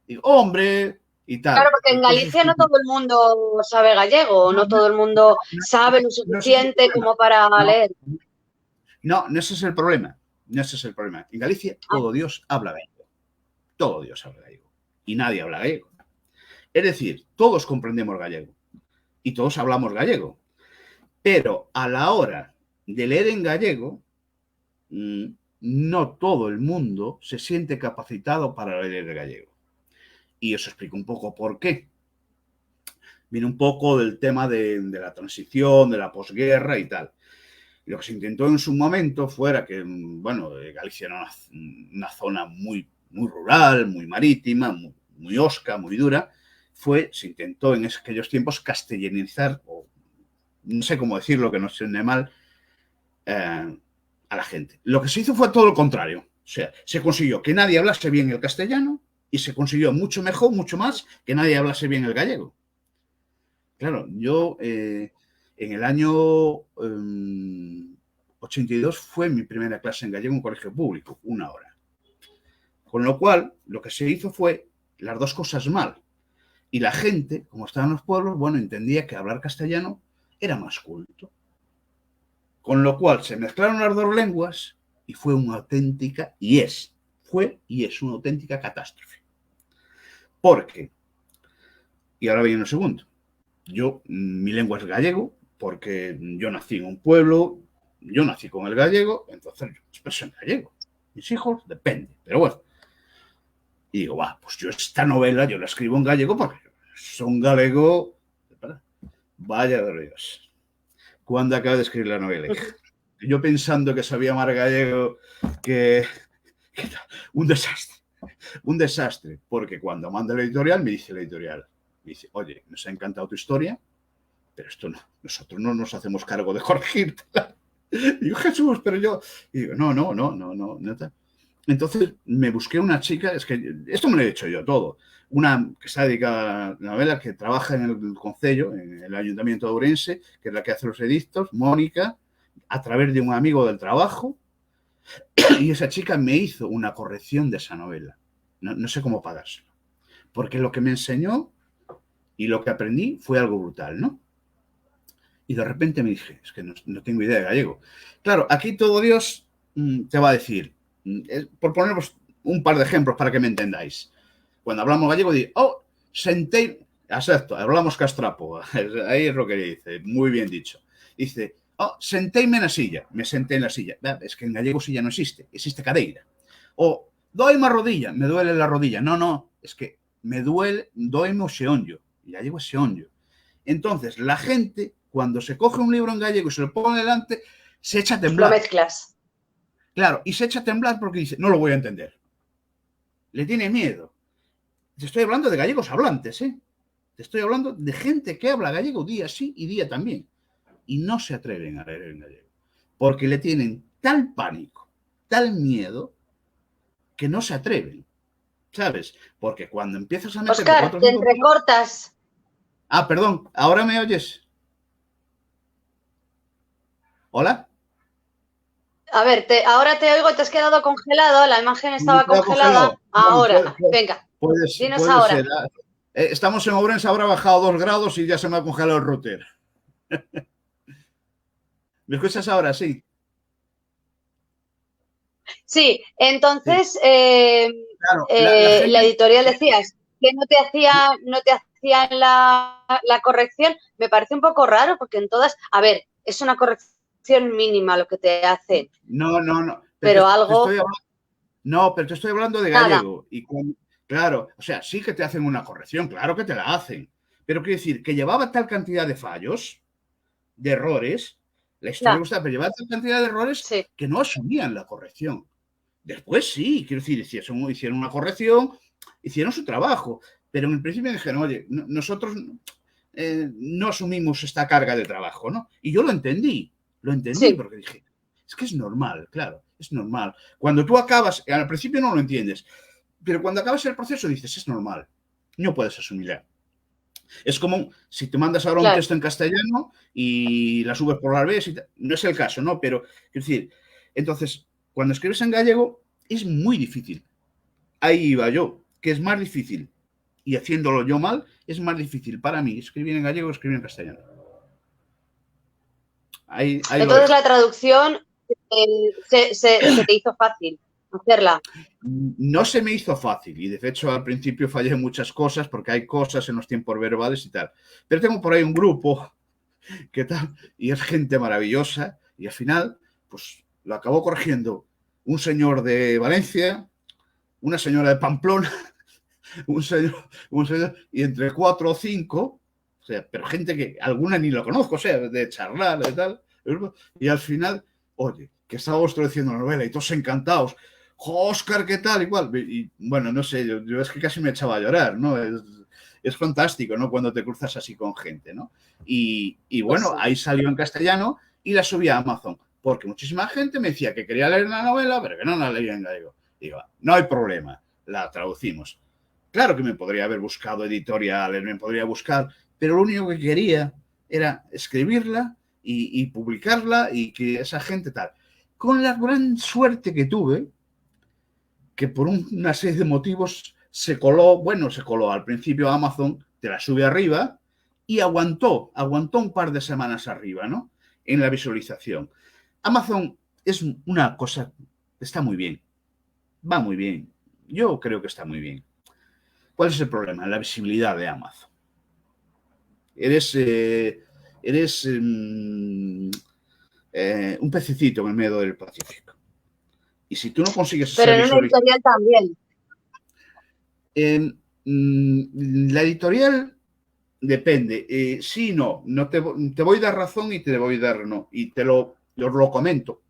Digo, hombre, y tal. Claro, porque en Galicia no todo el mundo sabe gallego, no todo el mundo sabe lo suficiente como para leer. No, ese es el problema. No ese es el problema. En Galicia todo Dios habla gallego. Todo Dios habla gallego. Y nadie habla gallego. Es decir, todos comprendemos gallego. Y todos hablamos gallego. Pero a la hora de leer en gallego, no todo el mundo se siente capacitado para leer el gallego. Y os explico un poco por qué. Viene un poco del tema de la transición, de la posguerra y tal. Lo que se intentó en su momento fuera que, bueno, Galicia era una zona muy, muy rural, muy marítima, muy hosca, muy dura. Se intentó en aquellos tiempos castellanizar, o no sé cómo decirlo, que no suene mal, a la gente. Lo que se hizo fue todo lo contrario. O sea, se consiguió que nadie hablase bien el castellano y se consiguió mucho mejor, mucho más, que nadie hablase bien el gallego. Claro, yo en el año 82 fue mi primera clase en gallego en un colegio público, 1 hora. Con lo cual, lo que se hizo fue las dos cosas mal. Y la gente, como estaba en los pueblos, bueno, entendía que hablar castellano era más culto. Con lo cual se mezclaron las dos lenguas y fue una auténtica, fue y es una auténtica catástrofe. Porque, y ahora viene un segundo, mi lengua es gallego, porque yo nací en un pueblo, yo nací con el gallego, entonces yo expreso en gallego. Mis hijos, depende, pero bueno. Y digo, pues yo esta novela yo la escribo en gallego porque son galego. Vaya de Dios. Cuando acabé de escribir la novela, yo pensando que sabía más gallego que un desastre, porque cuando manda la editorial me dice la editorial, me dice, oye, nos ha encantado tu historia, pero esto no, nosotros no nos hacemos cargo de corregirla. Digo, Jesús, pero yo, y digo, no. Entonces me busqué una chica, es que esto me lo he hecho yo todo, una que está dedicada a la novela, que trabaja en el concello, en el Ayuntamiento de Ourense, que es la que hace los edictos, Mónica, a través de un amigo del trabajo, y esa chica me hizo una corrección de esa novela. No sé cómo pagárselo, porque lo que me enseñó y lo que aprendí fue algo brutal, ¿no? Y de repente me dije, es que no tengo idea de gallego. Claro, aquí todo Dios te va a decir, por poneros un par de ejemplos para que me entendáis. Cuando hablamos gallego, digo, sentei, acepto, hablamos castrapo, ahí es lo que dice, muy bien dicho. Dice, senteime na silla, me senté en la silla. Es que en gallego silla no existe cadeira. O, doime a rodilla, me duele la rodilla. No, es que doime o xeonllo, y gallego es xeonllo. Entonces, la gente, cuando se coge un libro en gallego y se lo pone delante, se echa a temblar. Lo mezclas. Claro, y se echa a temblar porque dice, no lo voy a entender. Le tiene miedo. Te estoy hablando de gallegos hablantes, ¿eh? Te estoy hablando de gente que habla gallego día sí y día también. Y no se atreven a leer en gallego. Porque le tienen tal pánico, tal miedo, que no se atreven. ¿Sabes? Porque cuando empiezas a meter... Óscar, te entrecortas. Perdón, ¿ahora me oyes? ¿Hola? A ver, ahora te oigo, te has quedado congelado, la imagen estaba congelada. Ahora, venga, dinos ahora. Ser. Estamos en Ourense, habrá bajado 2 grados y ya se me ha congelado el router. ¿Me escuchas ahora? Sí. Sí, entonces sí. Claro, la editorial decías que no te hacían la corrección. Me parece un poco raro porque en todas, a ver, es una corrección mínima lo que te hacen. No. Pero algo... pero te estoy hablando de gallego. Y claro, o sea, sí que te hacen una corrección, claro que te la hacen. Pero quiero decir, que llevaba tal cantidad de fallos, de errores, la historia gusta, pero llevaba tal cantidad de errores que no asumían la corrección. Después sí, quiero decir, hicieron una corrección, hicieron su trabajo, pero en el principio dijeron, oye, nosotros no asumimos esta carga de trabajo, ¿no? Y yo lo entendí porque dije, es que es normal, claro, es normal. Cuando tú acabas, al principio no lo entiendes, pero cuando acabas el proceso dices, es normal, no puedes asumirla. Es como si te mandas ahora un texto en castellano y la subes por las veces, no es el caso, ¿no? Pero, quiero decir, entonces, cuando escribes en gallego es muy difícil. Ahí iba yo, que es más difícil. Y haciéndolo yo mal, es más difícil para mí escribir en gallego o escribir en castellano. Ahí Entonces la traducción se te hizo fácil hacerla. No se me hizo fácil y de hecho al principio fallé en muchas cosas porque hay cosas en los tiempos verbales y tal. Pero tengo por ahí un grupo que tal y es gente maravillosa y al final pues lo acabó corrigiendo un señor de Valencia, una señora de Pamplona, un señor y entre 4 o 5, o sea, pero gente que alguna ni lo conozco, o sea, de charlar y tal, y al final, oye, que estaba vosotros diciendo la novela y todos encantados, Oscar, ¿qué tal? Igual, y bueno, no sé, yo es que casi me echaba a llorar, ¿no? Es fantástico, ¿no? Cuando te cruzas así con gente, ¿no? Y bueno, ahí salió en castellano y la subí a Amazon, porque muchísima gente me decía que quería leer la novela, pero que no la leía en gallego. Digo, no hay problema, la traducimos. Claro que me podría haber buscado editoriales, me podría buscar, pero lo único que quería era escribirla y publicarla y que esa gente tal. Con la gran suerte que tuve, que por una serie de motivos se coló al principio Amazon, te la sube arriba y aguantó un par de semanas arriba, ¿no? En la visualización. Amazon es una cosa, está muy bien, va muy bien. Yo creo que está muy bien. ¿Cuál es el problema? La visibilidad de Amazon. Eres un pececito en el medio del Pacífico. Y si tú no consigues Pero esa en una editorial también. La editorial depende. Sí, no te voy a dar razón y te voy a dar no. Y te lo comento.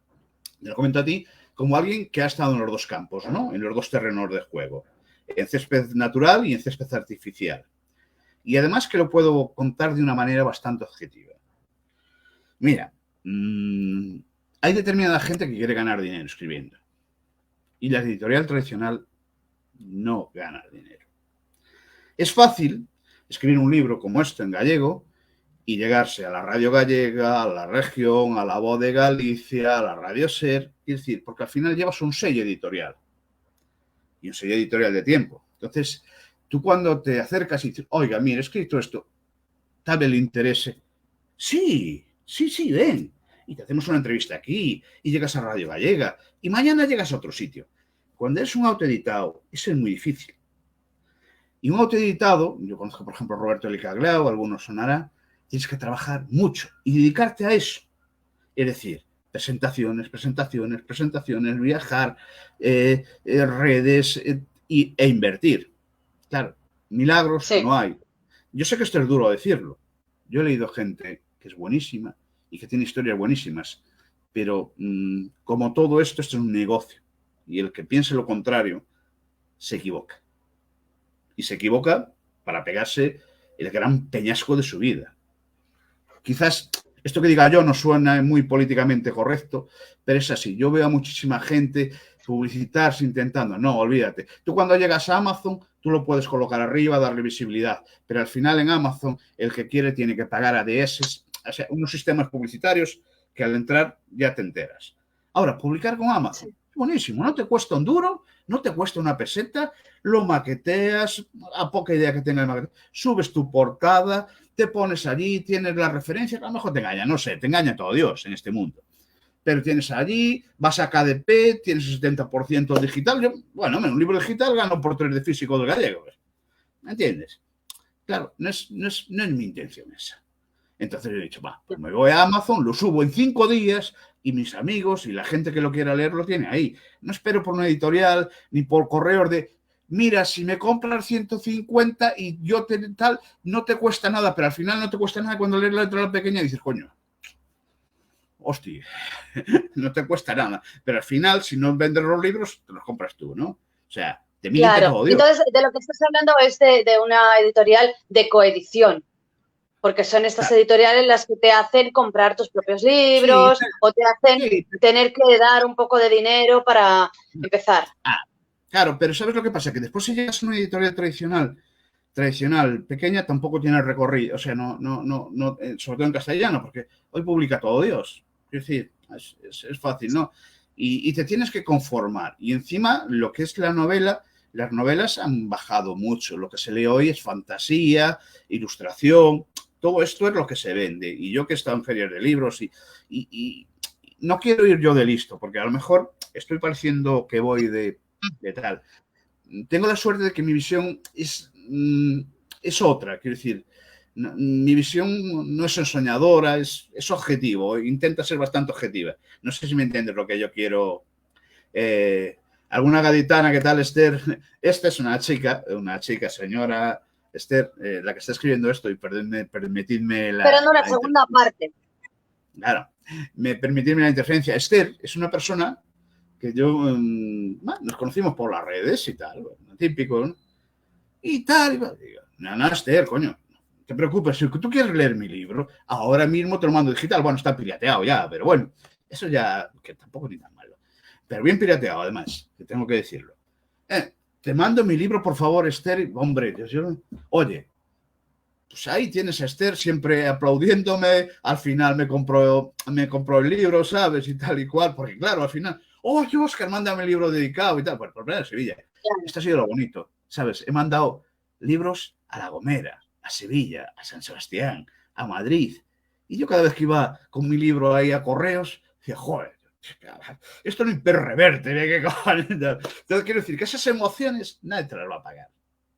Te lo comento a ti como alguien que ha estado en los dos campos, ¿no? En los dos terrenos de juego. En césped natural y en césped artificial. Y además que lo puedo contar de una manera bastante objetiva. Mira, hay determinada gente que quiere ganar dinero escribiendo. Y la editorial tradicional no gana dinero. Es fácil escribir un libro como este en gallego y llegarse a la Radio Gallega, a la Región, a la Voz de Galicia, a la Radio Ser, es decir, porque al final llevas un sello editorial y un sello editorial de tiempo. Entonces, tú cuando te acercas y dices, oiga, mira, he escrito esto, tal vez le interese. Sí, ven. Y te hacemos una entrevista aquí y llegas a Radio Gallega y mañana llegas a otro sitio. Cuando eres un autoeditado, eso es muy difícil. Y un autoeditado, yo conozco por ejemplo a Roberto Licaglao, algunos sonará, tienes que trabajar mucho y dedicarte a eso. Es decir, presentaciones, viajar, redes e invertir. Claro, milagros no hay. Yo sé que esto es duro decirlo. Yo he leído gente que es buenísima y que tiene historias buenísimas, pero como todo esto es un negocio y el que piense lo contrario se equivoca. Y se equivoca para pegarse el gran peñasco de su vida. Quizás esto que diga yo no suena muy políticamente correcto, pero es así. Yo veo a muchísima gente publicitarse intentando. No, olvídate. Tú cuando llegas a Amazon, tú lo puedes colocar arriba, darle visibilidad, pero al final en Amazon el que quiere tiene que pagar ADS, o sea, unos sistemas publicitarios que al entrar ya te enteras. Ahora, publicar con Amazon, buenísimo, no te cuesta un duro, no te cuesta una peseta, lo maqueteas, a poca idea que tenga el maqueteo, subes tu portada, te pones allí, tienes las referencias, a lo mejor te engaña, no sé, te engaña todo Dios en este mundo. Pero tienes allí, vas a KDP, tienes el 70% digital. Yo, bueno, un libro digital gano por 3 de físico del gallego. ¿Me entiendes? Claro, no es mi intención esa. Entonces yo he dicho, pues me voy a Amazon, lo subo en 5 días y mis amigos y la gente que lo quiera leer lo tiene ahí. No espero por una editorial ni por correos de, mira, si me compras 150 y yo tal, no te cuesta nada, pero al final no te cuesta nada cuando lees la letra pequeña y dices, coño, hostia, no te cuesta nada. Pero al final, si no vendes los libros, te los compras tú, ¿no? O sea, te miente todo Dios. Entonces, de lo que estás hablando es de una editorial de coedición. Porque son estas editoriales las que te hacen comprar tus propios libros o te hacen tener que dar un poco de dinero para empezar. Claro, pero ¿sabes lo que pasa? Que después si llegas a una editorial tradicional, pequeña, tampoco tiene recorrido. O sea, no, sobre todo en castellano, porque hoy publica todo Dios. Es decir, es fácil, ¿no? y te tienes que conformar. Y encima, lo que es la novela, las novelas han bajado mucho. Lo que se lee hoy es fantasía, ilustración, todo esto es lo que se vende. Y yo que he estado en ferias de libros y no quiero ir yo de listo, porque a lo mejor estoy pareciendo que voy de tal. Tengo la suerte de que mi visión es otra, quiero decir, mi visión no es ensoñadora, es objetivo, intenta ser bastante objetiva. No sé si me entiendes lo que yo quiero. ¿Alguna gaditana? ¿Qué tal, Esther? Esta es una chica, señora Esther, la que está escribiendo esto, y permitidme la... Esperando la segunda parte. Claro, permitidme la interferencia. Esther es una persona que yo, nos conocimos por las redes y tal, bueno, típico, ¿no? Y tal, y digo, no, Esther, coño, no te preocupes, si tú quieres leer mi libro, ahora mismo te lo mando digital, bueno, está pirateado ya, pero bueno, eso ya, que tampoco ni tan malo, pero bien pirateado además, que tengo que decirlo. Te mando mi libro, por favor, Esther, hombre, oye, pues ahí tienes a Esther siempre aplaudiéndome, al final me compró el libro, ¿sabes? Y tal y cual, porque claro, al final, oye, Óscar, mándame el libro dedicado y tal, pues por primera vez Sevilla. Esto ha sido lo bonito, ¿sabes? He mandado libros a La Gomera, a Sevilla, a San Sebastián, a Madrid, y yo cada vez que iba con mi libro ahí a correos, decía, joder, esto no impera reverte, ¿qué cojones? Entonces quiero decir que esas emociones nadie te las va a pagar,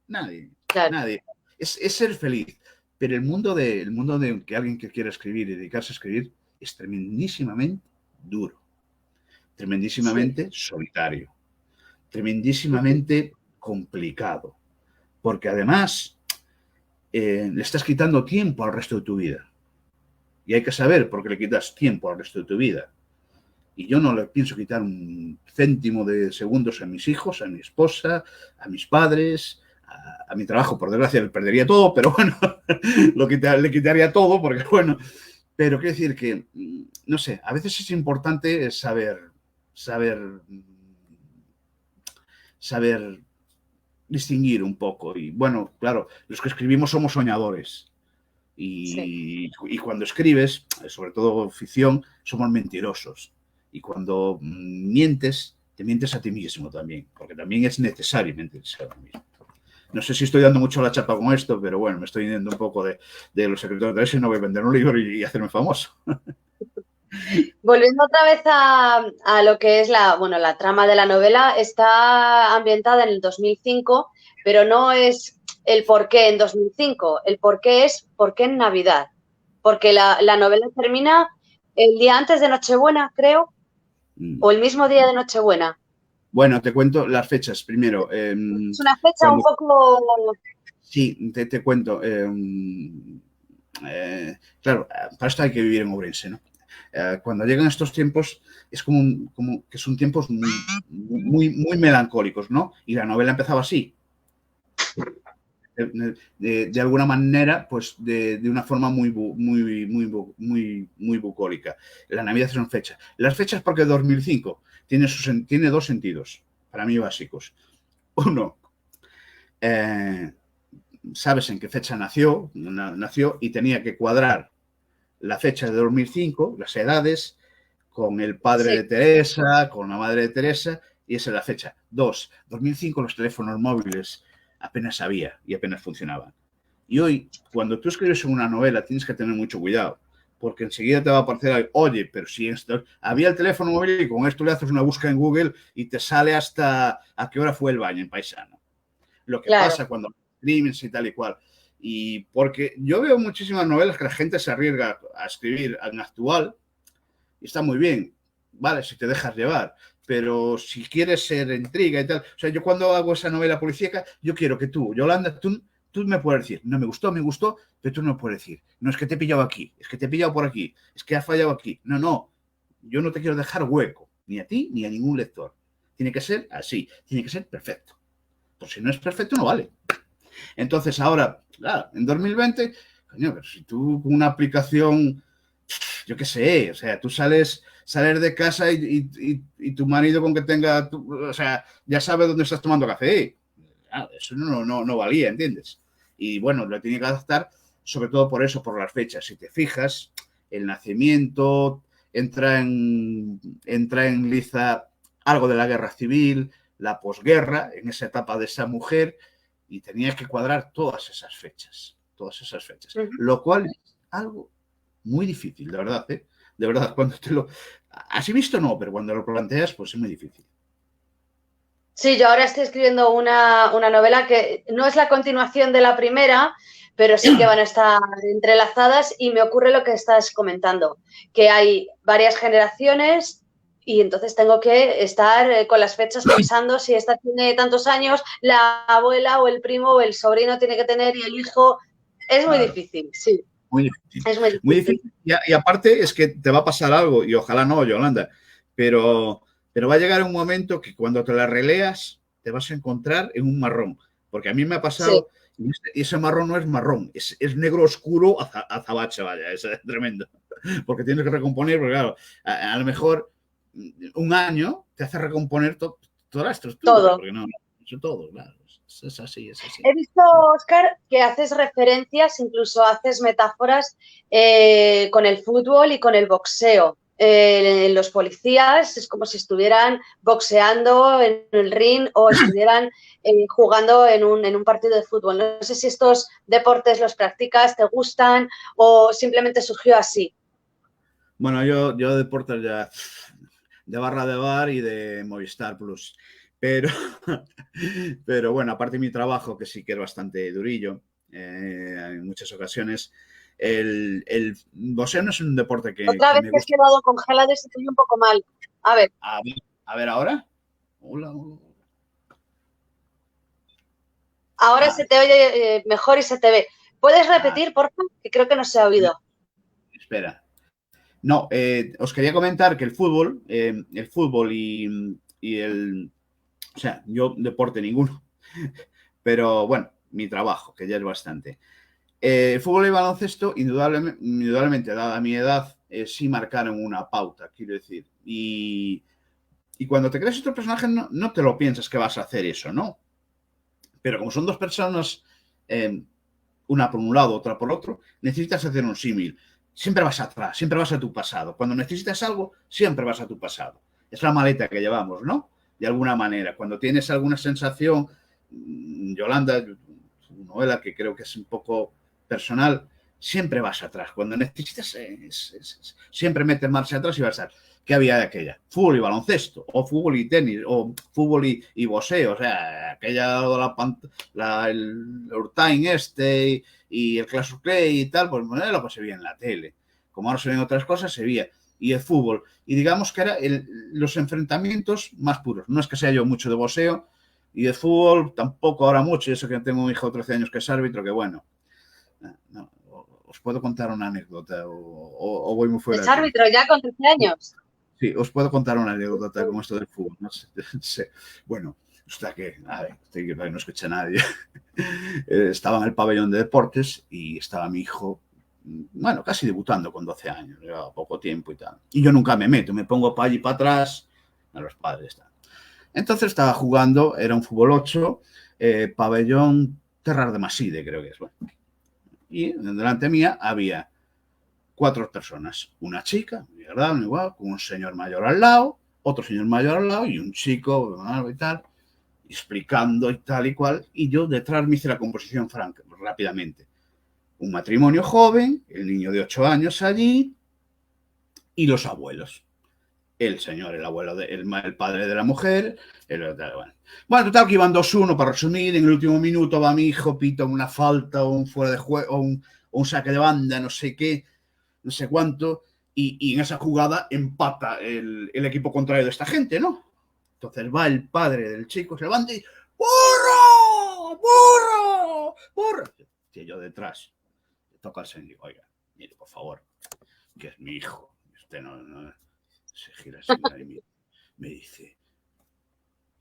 nadie, claro. Nadie. Es ser feliz. Pero el mundo de que alguien que quiera escribir y dedicarse a escribir es tremendísimamente duro, tremendísimamente solitario, tremendísimamente complicado. Porque además le estás quitando tiempo al resto de tu vida. Y hay que saber por qué le quitas tiempo al resto de tu vida. Y yo no le pienso quitar un céntimo de segundos a mis hijos, a mi esposa, a mis padres, a mi trabajo. Por desgracia le perdería todo, pero bueno, le quitaría todo porque bueno. Pero quiero decir que, no sé, a veces es importante saber distinguir un poco. Y bueno, claro, los que escribimos somos soñadores. Y cuando escribes, sobre todo ficción, somos mentirosos. Y cuando mientes, te mientes a ti mismo también, porque también es necesario mentirse a uno mismo. No sé si estoy dando mucho la chapa con esto, pero bueno, me estoy yendo un poco de los secretos de eso y no voy a vender un libro y hacerme famoso. Volviendo otra vez a lo que es la trama de la novela, está ambientada en el 2005, pero no es el por qué en 2005, el por qué es por qué en Navidad, porque la novela termina el día antes de Nochebuena, creo, o el mismo día de Nochebuena. Bueno, te cuento las fechas primero. Es una fecha un poco... Sí, te cuento. Claro, para esto hay que vivir en Ourense, ¿no? Cuando llegan estos tiempos es como que son tiempos muy melancólicos, ¿no? Y la novela empezaba así. De alguna manera, pues de una forma muy bucólica. La Navidad es una fecha. Las fechas porque 2005 tiene dos sentidos, para mí básicos. Uno, sabes en qué fecha nació y tenía que cuadrar la fecha de 2005, las edades, con el padre de Teresa, con la madre de Teresa, y esa es la fecha. 2, 2005 los teléfonos móviles apenas había y apenas funcionaban. Y hoy, cuando tú escribes una novela, tienes que tener mucho cuidado, porque enseguida te va a aparecer, oye, pero si esto, había el teléfono móvil y con esto le haces una búsqueda en Google y te sale hasta a qué hora fue el baño en Paisano. Lo que pasa cuando escribes y tal y cual. Y porque yo veo muchísimas novelas que la gente se arriesga a escribir en actual y está muy bien, vale, si te dejas llevar, pero si quieres ser intriga y tal, o sea, yo cuando hago esa novela policíaca, yo quiero que tú, Yolanda, tú me puedes decir, no me gustó, pero tú no me puedes decir, no es que te he pillado aquí, es que te he pillado por aquí, es que has fallado aquí, no, yo no te quiero dejar hueco, ni a ti ni a ningún lector, tiene que ser así, tiene que ser perfecto, pues si no es perfecto no vale. Entonces ahora, claro, en 2020, coño, pero si tú con una aplicación, yo qué sé, o sea, tú sales de casa y tu marido con que tenga, o sea, ya sabe dónde estás tomando café. Claro, eso no valía, ¿entiendes? Y bueno, lo tiene que adaptar sobre todo por eso, por las fechas. Si te fijas, el nacimiento, entra en liza algo de la guerra civil, la posguerra, en esa etapa de esa mujer, y tenía que cuadrar todas esas fechas, lo cual es algo muy difícil, de verdad, ¿eh? De verdad, cuando te lo... Así visto no, pero cuando lo planteas, pues es muy difícil. Sí, yo ahora estoy escribiendo una novela que no es la continuación de la primera, pero sí que van a estar entrelazadas y me ocurre lo que estás comentando, que hay varias generaciones y entonces tengo que estar con las fechas pensando si esta tiene tantos años, la abuela o el primo o el sobrino tiene que tener y el hijo. Es muy Claro. difícil, sí. Muy difícil. Es muy Muy difícil. difícil. Y aparte es que te va a pasar algo, y ojalá no, Yolanda, pero va a llegar un momento que cuando te la releas te vas a encontrar en un marrón. Porque a mí me ha Sí. pasado, y ese marrón no es marrón, es negro oscuro azabache, vaya, es tremendo. Porque tienes que recomponer, porque claro, a lo mejor un año te hace recomponer toda la estructura, Todo. porque no, eso todo, claro. Es así, es así. He visto, Óscar, que haces referencias, incluso haces metáforas con el fútbol y con el boxeo. Los policías es como si estuvieran boxeando en el ring o estuvieran jugando en un partido de fútbol. No sé si estos deportes los practicas, te gustan o simplemente surgió así. Bueno, yo deportes ya de barra de bar y de Movistar Plus. Pero, pero bueno, aparte de mi trabajo, que sí que es bastante durillo, en muchas ocasiones, el boxeo no es un deporte Otra que vez me te has gusta. quedado congelado y se te oye un poco mal. A ver, A ver ahora. Hola, hola. ahora se Vale. te oye mejor y se te ve. ¿Puedes Ah, repetir, por favor? Que creo que no se ha oído. espera. No, os quería comentar que el fútbol y el... O sea, yo deporte ninguno, pero bueno, mi trabajo, que ya es bastante. El fútbol y baloncesto, indudablemente, dada mi edad, sí marcaron una pauta, quiero decir. Y cuando te creas otro personaje, no te lo piensas que vas a hacer eso, ¿no? Pero como son dos personas, una por un lado, otra por otro, necesitas hacer un símil. Siempre vas atrás, siempre vas a tu pasado. Cuando necesitas algo, siempre vas a tu pasado. Es la maleta que llevamos, ¿no? De alguna manera. Cuando tienes alguna sensación, Yolanda, tu novela, que creo que es un poco personal, siempre vas atrás. Cuando necesitas, siempre metes marcha atrás y vas a... ¿Qué había de aquella? Fútbol y baloncesto, o fútbol y tenis, o fútbol y boxeo, o sea, aquella el Urtain y el Clash of Clay y tal, pues bueno, lo que se veía en la tele. Como ahora se ven otras cosas, se veía. Y el fútbol. Y digamos que era los enfrentamientos más puros. No es que sea yo mucho de boxeo, y de fútbol tampoco ahora mucho. Y eso que tengo un hijo de 13 años que es árbitro, que bueno. No, os puedo contar una anécdota o voy muy fuera Es de tiempo. árbitro ya con 13 años. Sí, os puedo contar una anécdota como esto del fútbol. No sé. Bueno, hasta que, a ver, que no escucha a nadie. Estaba en el pabellón de deportes y estaba mi hijo, bueno, casi debutando con 12 años, llevaba poco tiempo y tal. Y yo nunca me meto, me pongo para allí para atrás, a los padres. Tal. Entonces estaba jugando, era un fútbol 8, pabellón Terrar de Maside, creo que es. Bueno. Y delante mía había 4 personas. Una chica, muy agradable, igual, con un señor mayor al lado, otro señor mayor al lado y un chico y tal, explicando y tal y cual. Y yo detrás me hice la composición franca, rápidamente. Un matrimonio joven, el niño de 8 años allí y los abuelos. El señor, el abuelo, el padre de la mujer. Bueno, total que iban 2-1 para resumir. En el último minuto va mi hijo, pita una falta o un fuera de juego o un saque de banda, no sé qué, no sé cuánto, y en esa jugada empata el equipo contrario de esta gente, ¿no? Entonces va el padre del chico, se levanta y ¡burro! ¡Burro! ¡Burro! Y yo detrás, le toca al señor y digo, oiga, mire, por favor, que es mi hijo. Usted no se gira así y me dice,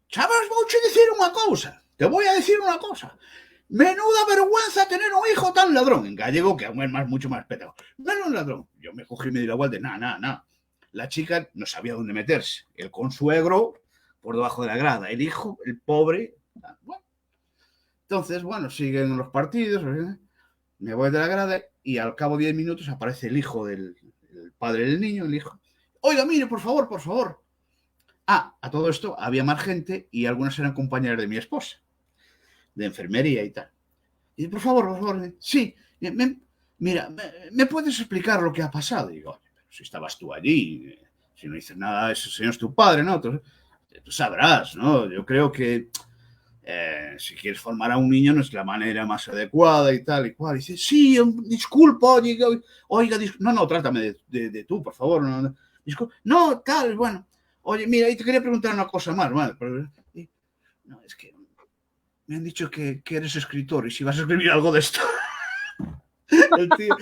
¿sabes mucho decir una cosa? Te voy a decir una cosa. Menuda vergüenza tener un hijo tan ladrón. En gallego, que aún es mucho más petado. Menos ladrón. Yo me cogí y me di la vuelta y nada. La chica no sabía dónde meterse. El consuegro por debajo de la grada. El hijo, el pobre. Bueno. Entonces, bueno, siguen los partidos. Me voy de la grada y al cabo de 10 minutos aparece el hijo del el padre del niño, el hijo, oiga, mire, por favor, por favor. Ah, a todo esto había más gente y algunas eran compañeras de mi esposa, de enfermería y tal. Y por favor, sí, mira, ¿me puedes explicar lo que ha pasado? Y digo, oye, pero si estabas tú allí, si no dices nada, ese señor es tu padre, ¿no? Tú sabrás, ¿no? Yo creo que si quieres formar a un niño no es la manera más adecuada y tal y cual. Y dice, sí, disculpa, oiga, no, trátame de tú, por favor. No, tal, bueno. Oye, mira, y te quería preguntar una cosa más, ¿vale? No, es que me han dicho que eres escritor y si vas a escribir algo de esto. El tío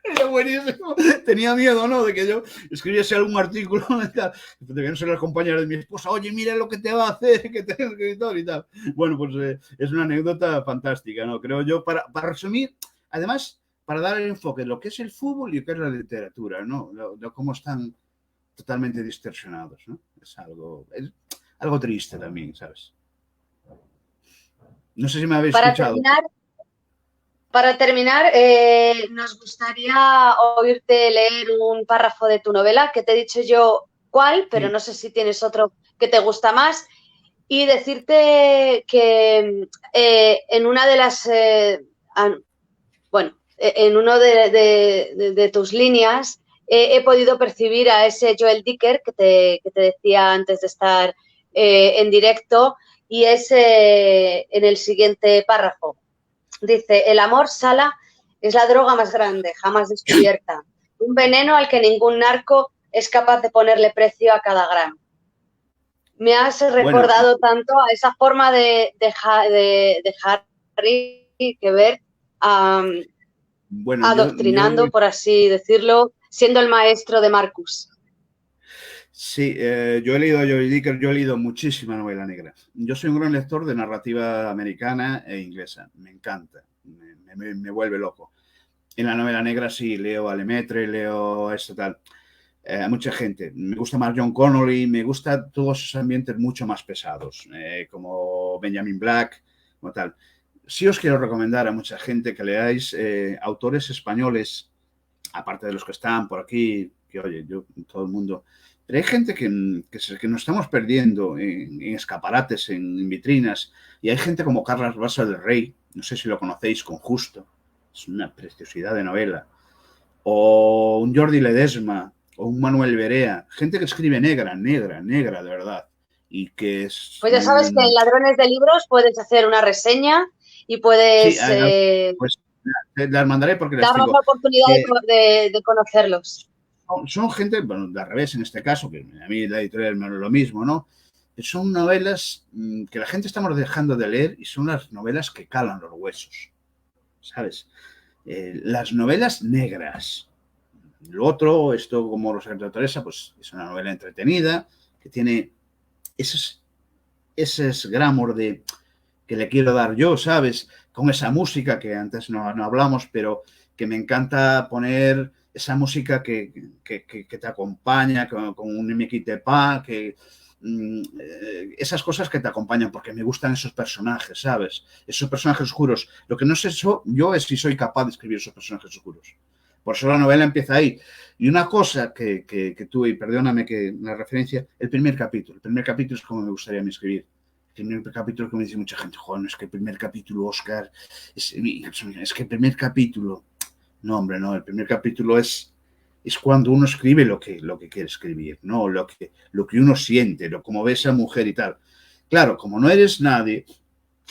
era buenísimo. Tenía miedo, ¿no? De que yo escribiese algún artículo y tal. De que no ser la compañera de mi esposa. Oye, mira lo que te va a hacer, que te eres escritor y tal. Bueno, pues es una anécdota fantástica, ¿no? Creo yo, para resumir, además, para dar el enfoque de lo que es el fútbol y lo que es la literatura, ¿no? Cómo están totalmente distorsionados, ¿no? Es algo triste también, ¿sabes? No sé si me habéis escuchado. Para terminar, nos gustaría oírte leer un párrafo de tu novela, que te he dicho yo cuál, pero no sé si tienes otro que te gusta más, y decirte que en una de las, en uno de tus líneas he podido percibir a ese Joel Dicker que te decía antes de estar en directo, y es en el siguiente párrafo. Dice, el amor, Sala, es la droga más grande jamás descubierta. Un veneno al que ningún narco es capaz de ponerle precio a cada grano. Me has recordado tanto a esa forma de Harry Quebert adoctrinando, por así decirlo, siendo el maestro de Marcus. Sí, yo he leído a Joel Dicker, yo he leído muchísima novela negra. Yo soy un gran lector de narrativa americana e inglesa. Me encanta, me vuelve loco. En la novela negra sí, leo a Lemaitre, leo esto tal. A mucha gente. Me gusta más John Connolly, me gusta todos esos ambientes mucho más pesados, como Benjamin Black, como tal. Sí os quiero recomendar a mucha gente que leáis autores españoles, aparte de los que están por aquí, que oye, yo, todo el mundo... Pero hay gente que nos estamos perdiendo en escaparates, en vitrinas, y hay gente como Carlos Basa del Rey, no sé si lo conocéis, con Justo, es una preciosidad de novela, o un Jordi Ledesma, o un Manuel Berea, gente que escribe negra, de verdad, y que es... Pues ya sabes que en Ladrones de Libros puedes hacer una reseña y puedes... Sí, pues las mandaré porque les darnos digo... la oportunidad de conocerlos. Son gente, bueno, de al revés en este caso, que a mí la editorial no es lo mismo, ¿no? Son novelas que la gente estamos dejando de leer y son las novelas que calan los huesos, ¿sabes? Las novelas negras. Lo otro, esto como Los secretos de Teresa, pues es una novela entretenida, que tiene ese grammar de que le quiero dar yo, ¿sabes? Con esa música que antes no hablamos, pero que me encanta poner esa música que te acompaña con un miquitepa, esas cosas que te acompañan, porque me gustan esos personajes, ¿sabes? Esos personajes oscuros. Lo que no sé yo es si soy capaz de escribir esos personajes oscuros. Por eso la novela empieza ahí. Y una cosa que tuve, y perdóname que la referencia, el primer capítulo es como me gustaría a mí escribir. El primer capítulo que me dice mucha gente, joder, es que el primer capítulo, Óscar, es que el primer capítulo, no, hombre, no, el primer capítulo es cuando uno escribe lo que quiere escribir, ¿no? Lo que uno siente, como ve esa mujer y tal. Claro, como no eres nadie,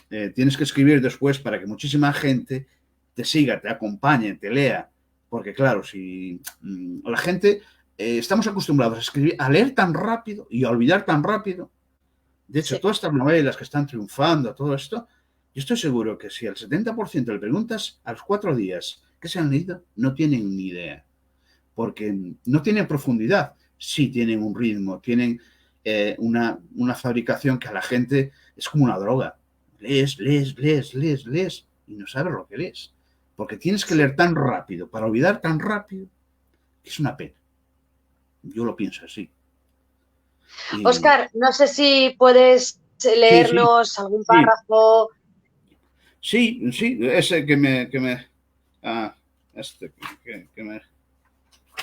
tienes que escribir después para que muchísima gente te siga, te acompañe, te lea. Porque claro, si la gente, estamos acostumbrados a escribir, a leer tan rápido y a olvidar tan rápido. De hecho, todas estas novelas que están triunfando, todo esto, yo estoy seguro que si al 70% le preguntas a los 4 días qué se han leído, no tienen ni idea. Porque no tienen profundidad. Sí tienen un ritmo, tienen una fabricación que a la gente es como una droga. Lees y no sabes lo que lees. Porque tienes que leer tan rápido, para olvidar tan rápido, que es una pena. Yo lo pienso así. Óscar, no sé si puedes leernos algún párrafo. Sí, ese que me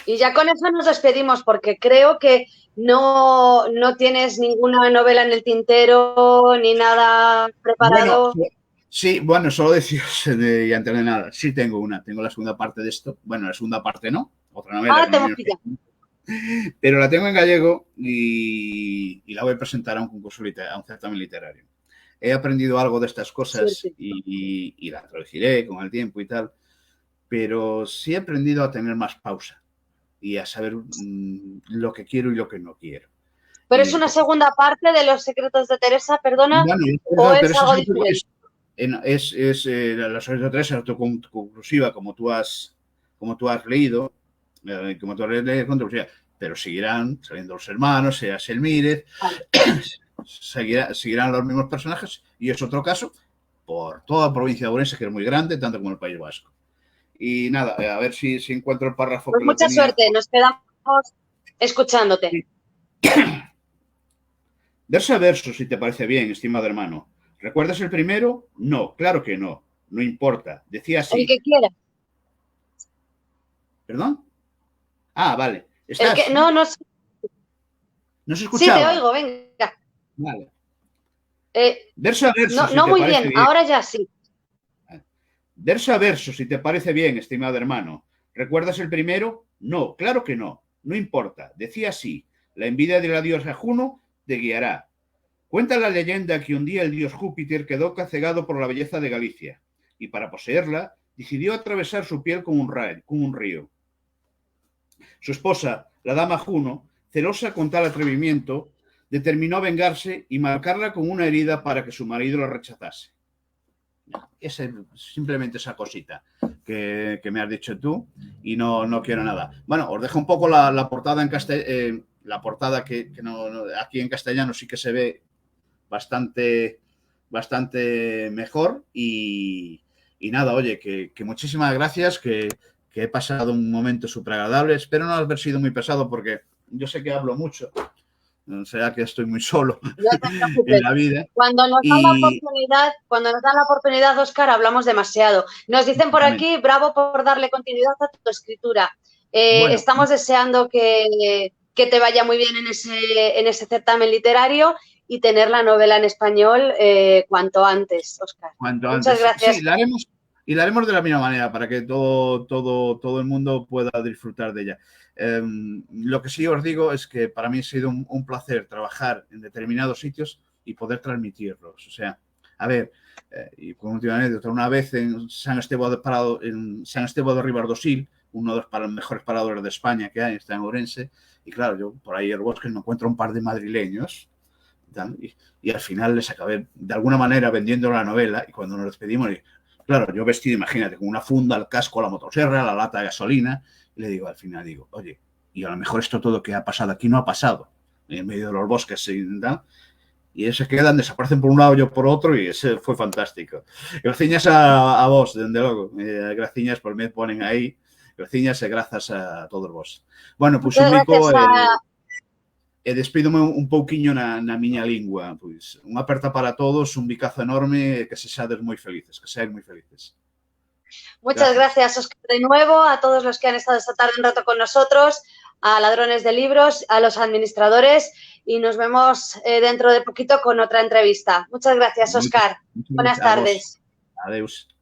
Y ya con eso nos despedimos, porque creo que no tienes ninguna novela en el tintero ni nada Bueno, preparado. sí, bueno, solo deciros y antes de nada, sí tengo una, tengo la segunda parte de esto. Bueno, la segunda parte no, otra novela que Te no hemos me pillado. pero la tengo en gallego y la voy a presentar a un concurso, a un certamen literario. He aprendido algo de estas cosas Suerte. y la traduciré con el tiempo y tal, pero sí he aprendido a tener más pausa y a saber lo que quiero y lo que no quiero. ¿Pero es una segunda parte de Los secretos de Teresa, perdona? Bueno, ¿O es Teresa algo diferente? la secretos de Teresa es autoconclusiva, como tú has leído, como tú has leído, pero seguirán saliendo los hermanos, sea Selmírez, Vale. seguirán los mismos personajes, y es otro caso por toda la provincia de Ourense, que es muy grande, tanto como el País Vasco. Y nada, a ver si encuentro el párrafo Pues que lo mucha tenía. suerte, nos quedamos escuchándote. Verso a verso, si te parece bien, estimado hermano. ¿Recuerdas el primero? No, claro que no. No importa. Decía El así. que quiera. ¿Perdón? Ah, vale. El que, ¿Estás? no ¿No se Sí, te escuchaba? oigo, venga. Vale. Eh, Verso a verso, si no te muy parece bien, bien. ahora ya sí. Verso a verso, si te parece bien, estimado hermano. ¿Recuerdas el primero? No, claro que no. No importa. Decía así. La envidia de la diosa Juno te guiará. Cuenta la leyenda que un día el dios Júpiter quedó cegado por la belleza de Galicia y para poseerla decidió atravesar su piel con un río. Su esposa, la dama Juno, celosa con tal atrevimiento, determinó vengarse y marcarla con una herida para que su marido la rechazase. Simplemente esa cosita que me has dicho tú y no quiero nada. Bueno, os dejo un poco la portada en castellano, la portada que aquí en castellano sí que se ve bastante mejor y nada, oye, que muchísimas gracias, que he pasado un momento súper agradable. Espero no haber sido muy pesado porque yo sé que hablo mucho, o sea que estoy muy solo No te en preocupes. la vida. Cuando nos dan la oportunidad, Óscar, hablamos demasiado. Nos dicen por aquí, bravo por darle continuidad a tu escritura. Bueno, estamos deseando que te vaya muy bien en ese certamen literario y tener la novela en español cuanto antes, Óscar. cuanto Muchas antes. gracias. Sí, la haremos de la misma manera para que todo el mundo pueda disfrutar de ella. Lo que sí os digo es que para mí ha sido un placer trabajar en determinados sitios y poder transmitirlos. O sea, a ver, y con última anécdota, una vez en San Esteban de Ribardosil, uno de los mejores paradores de España que hay, está en Ourense, y claro, yo por ahí en el bosque me encuentro un par de madrileños y al final les acabé de alguna manera vendiendo la novela y cuando nos despedimos, claro, yo vestido, imagínate, con una funda, el casco, la motosierra, la lata de gasolina, y le digo al final, oye, y a lo mejor esto todo que ha pasado aquí no ha pasado, en medio de los bosques y tal, y ellos se quedan, desaparecen por un lado, yo por otro, y ese fue fantástico. Gracias a vos, desde luego, gracias por me ponen aí, gracias a todos vos. Bueno, pues un mico... E despídome un pouquiño na miña lingua. Pois, unha aperta para todos, un bicazo enorme e que sexades moi felices, que sean moi felices. Muchas gracias, Óscar, de nuevo, a todos los que han estado esta tarde un rato con nosotros, a Ladrones de Libros, a los administradores y nos vemos dentro de poquito con otra entrevista. Muchas gracias, Óscar. Buenas tardes. Adeus.